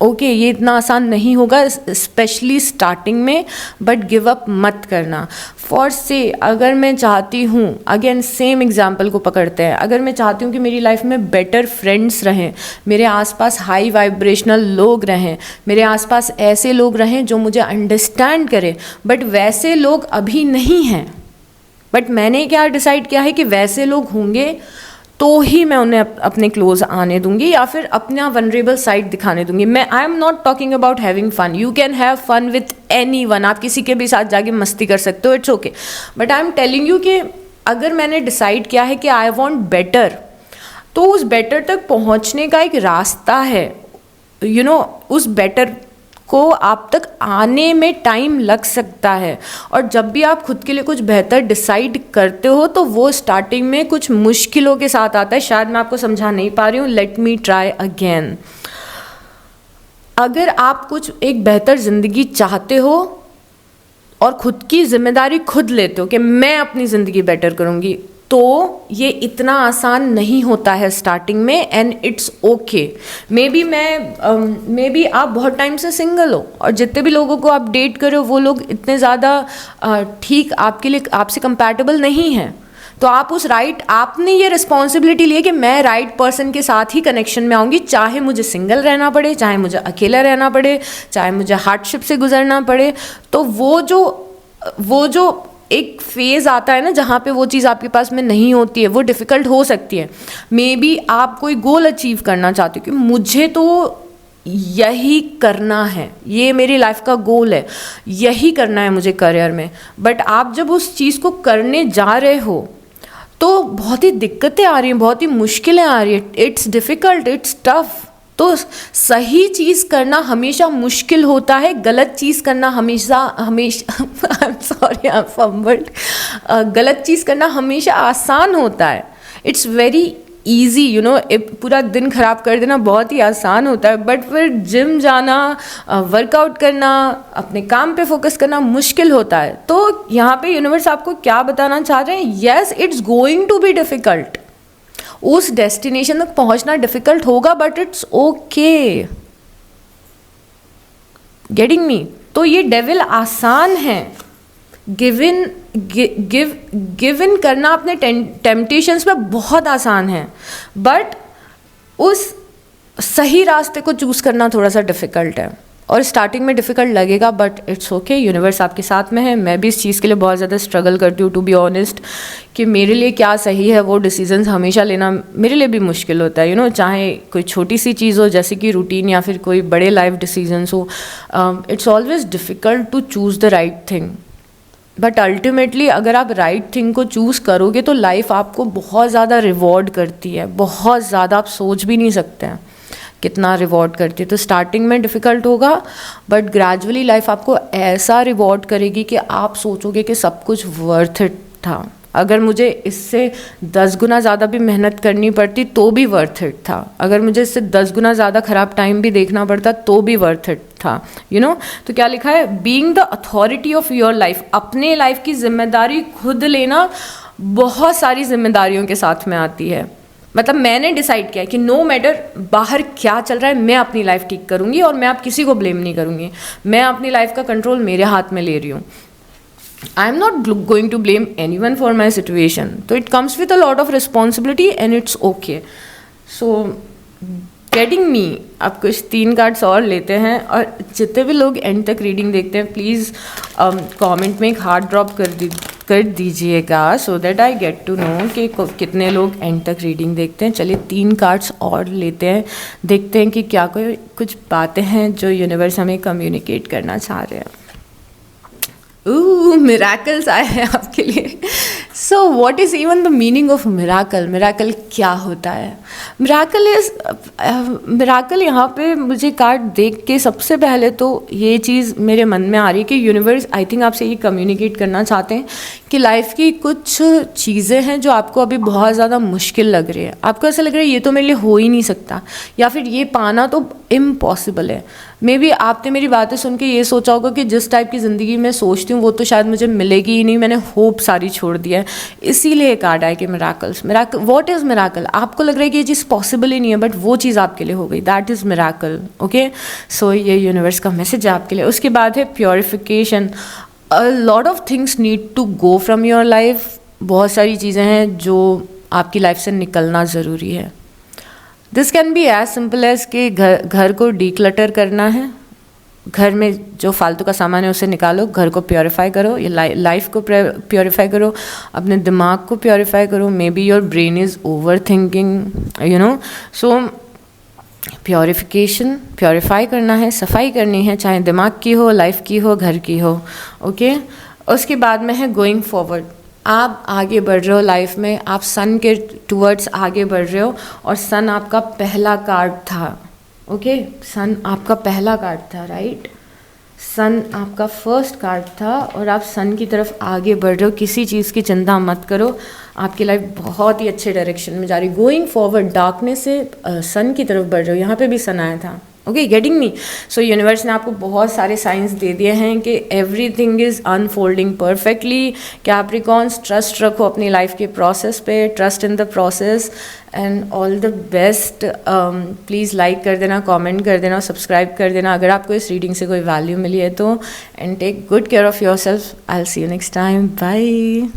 ओके, ये इतना आसान नहीं होगा, स्पेशली स्टार्टिंग में। बट गिव अप मत करना। फॉर से अगर मैं चाहती हूँ, अगेन सेम एग्जाम्पल को पकड़ते हैं, अगर मैं चाहती हूँ कि मेरी लाइफ में बेटर फ्रेंड्स रहें, मेरे आसपास हाई वाइब्रेशनल लोग रहें, मेरे आसपास ऐसे लोग रहें जो मुझे अंडरस्टैंड करें, बट वैसे लोग अभी नहीं हैं। बट मैंने क्या डिसाइड किया है कि वैसे लोग होंगे तो ही मैं उन्हें अपने क्लोज आने दूंगी, या फिर अपना वनरेबल साइड दिखाने दूंगी। मैं I am not talking about having fun. You can have fun with anyone, आप किसी के भी साथ जाके मस्ती कर सकते हो, it's okay. But I am telling you कि अगर मैंने डिसाइड किया है कि आई वॉन्ट बेटर, तो उस बेटर तक पहुंचने का एक रास्ता है। यू नो, उस बेटर को आप तक आने में टाइम लग सकता है। और जब भी आप खुद के लिए कुछ बेहतर डिसाइड करते हो, तो वो स्टार्टिंग में कुछ मुश्किलों के साथ आता है। शायद मैं आपको समझा नहीं पा रही हूँ, लेट मी ट्राई अगेन। अगर आप कुछ एक बेहतर ज़िंदगी चाहते हो और खुद की जिम्मेदारी खुद लेते हो कि मैं अपनी ज़िंदगी बेटर करूँगी, तो ये इतना आसान नहीं होता है स्टार्टिंग में, and it's okay. May be आप बहुत टाइम से सिंगल हो, और जितने भी लोगों को आप डेट करो वो लोग इतने ज़्यादा ठीक आपके लिए आपसे कंपैटिबल नहीं हैं। तो आप आपने ये रिस्पॉन्सिबिलिटी ली है कि मैं राइट पर्सन के साथ ही कनेक्शन में आऊँगी, चाहे मुझे सिंगल रहना पड़े, चाहे मुझे अकेला रहना पड़े, चाहे मुझे हार्डशिप से गुजरना पड़े। तो वो जो एक फेज़ आता है ना, जहाँ पे वो चीज़ आपके पास में नहीं होती है, वो डिफ़िकल्ट हो सकती है। मे बी आप कोई गोल अचीव करना चाहते हो कि मुझे तो यही करना है, ये मेरी लाइफ का गोल है, यही करना है मुझे करियर में। बट आप जब उस चीज़ को करने जा रहे हो, तो बहुत ही दिक्कतें आ रही हैं, बहुत ही मुश्किलें आ रही हैं, इट्स डिफ़िकल्ट, इट्स टफ। तो सही चीज़ करना हमेशा मुश्किल होता है, गलत चीज़ करना हमेशा I am sorry, I am fumbled. गलत चीज़ करना हमेशा आसान होता है। It's very easy, you know. पूरा दिन ख़राब कर देना बहुत ही आसान होता है, बट फिर जिम जाना, वर्कआउट करना, अपने काम पे फोकस करना मुश्किल होता है। तो यहाँ पे यूनिवर्स आपको क्या बताना चाह रहे हैं? Yes, it's going to be difficult. उस डेस्टिनेशन तक पहुंचना डिफिकल्ट होगा, but it's okay. Getting me? तो ये डेविल आसान है। गिव इन करना अपने टेम्पटेशंस पे बहुत आसान है, बट उस सही रास्ते को चूज करना थोड़ा सा डिफिकल्ट है। और स्टार्टिंग में डिफ़िकल्ट लगेगा, बट इट्स ओके। यूनिवर्स आपके साथ में है। मैं भी इस चीज़ के लिए बहुत ज़्यादा स्ट्रगल करती हूँ, टू बी ऑनेस्ट, कि मेरे लिए क्या सही है वो डिसीजंस हमेशा लेना मेरे लिए भी मुश्किल होता है। यू नो, चाहे कोई छोटी सी चीज़ हो जैसे कि रूटीन, या फिर कोई बड़े लाइफ डिसीजंस हो, it's always difficult to choose the right thing. But ultimately अगर आप राइट थिंग को चूज़ करोगे, तो लाइफ आपको बहुत ज़्यादा रिवॉर्ड करती है, बहुत ज़्यादा। आप सोच भी नहीं सकते हैं कितना रिवॉर्ड करती है। तो स्टार्टिंग में डिफ़िकल्ट होगा, बट ग्रेजुअली लाइफ आपको ऐसा रिवॉर्ड करेगी कि आप सोचोगे कि सब कुछ वर्थ इट था। अगर मुझे इससे 10 गुना ज़्यादा भी मेहनत करनी पड़ती तो भी वर्थ इट था। अगर मुझे इससे 10 गुना ज़्यादा ख़राब टाइम भी देखना पड़ता तो भी वर्थ इट था। यू नो, तो क्या लिखा है? Being the authority of your life. अपने लाइफ की जिम्मेदारी खुद लेना बहुत सारी जिम्मेदारियों के साथ में आती है। मतलब मैंने डिसाइड किया है कि नो मैटर बाहर क्या चल रहा है, मैं अपनी लाइफ ठीक करूँगी, और मैं अब किसी को ब्लेम नहीं करूँगी। मैं अपनी लाइफ का कंट्रोल मेरे हाथ में ले रही हूँ। I am not going to blame anyone for my situation. तो it comes with a lot of responsibility, and it's okay. So getting me? अब कुछ 3 कार्ड्स और लेते हैं, और जितने भी लोग एंड तक रीडिंग देखते हैं, प्लीज़ कमेंट में एक हार्ट ड्रॉप कर दीजिएगा, so that I get to know कि कितने लोग एंड तक रीडिंग देखते हैं। चलिए 3 कार्ड्स और लेते हैं, देखते हैं कि क्या कुछ बातें हैं जो यूनिवर्स हमें कम्युनिकेट करना चाह रहे हैं। मिराकल्स आए हैं आपके लिए। So what is even the meaning of miracle? Miracle क्या होता है? मिराकल यहाँ पे मुझे कार्ड देख के सबसे पहले तो ये चीज़ मेरे मन में आ रही है कि यूनिवर्स आई थिंक आपसे ये कम्युनिकेट करना चाहते हैं कि लाइफ की कुछ चीज़ें हैं जो आपको अभी बहुत ज़्यादा मुश्किल लग रही है। आपको ऐसा लग रहा है ये तो मेरे लिए हो ही नहीं सकता, या फिर ये पाना तो इम्पॉसिबल है। मे बी आपने मेरी बातें सुन के ये सोचा होगा कि जिस टाइप की ज़िंदगी में सोचती हूँ वो तो शायद मुझे मिलेगी ही नहीं, मैंने होप सारी छोड़ दिया है। इसीलिए कार्ड आया कि miracles. Miracle, what is miracle? आपको लग रहा है कि ये चीज़ पॉसिबल ही नहीं है, बट वो चीज़ आपके लिए हो गई, दैट इज़ मिराकल। ओके, सो ये यूनिवर्स का मैसेज है आपके लिए। उसके बाद है purification. A lot of things need to go from your life. बहुत सारी चीज़ें हैं जो आपकी लाइफ से निकलना ज़रूरी है। This can be as simple as कि घर को डीक्लटर करना है, घर में जो फालतू का सामान है उसे निकालो, घर को प्योरीफाई करो, ये लाइफ को प्योरीफाई करो, अपने दिमाग को प्योरीफाई करो। May be your brain is over thinking, you know, so purification, purify करना है, सफाई करनी है, चाहे दिमाग की हो, लाइफ की हो, घर की हो। ओके, उसके बाद में है गोइंग फॉरवर्ड। आप आगे बढ़ रहे हो लाइफ में, आप सन के टूवर्ड्स आगे बढ़ रहे हो, और सन आपका पहला कार्ड था। ओके, सन आपका पहला कार्ड था, राइट? सन आपका फर्स्ट कार्ड था और आप सन की तरफ आगे बढ़ रहे हो। किसी चीज़ की चिंता मत करो, आपकी लाइफ बहुत ही अच्छे डायरेक्शन में जा रही। गोइंग फॉरवर्ड, डार्कनेस से सन की तरफ बढ़ रहे हो। यहाँ पे भी सन आया था। ओके, गेटिंग मी? सो यूनिवर्स ने आपको बहुत सारे साइंस दे दिए हैं कि everything is unfolding perfectly. Capricorns, trust रखो अपनी लाइफ के प्रोसेस पे, trust in the process, and all the best. Please like कर देना, कमेंट कर देना, सब्सक्राइब कर देना अगर आपको इस रीडिंग से कोई वैल्यू मिली है तो। And take good care of yourself. I will see you next time. Bye.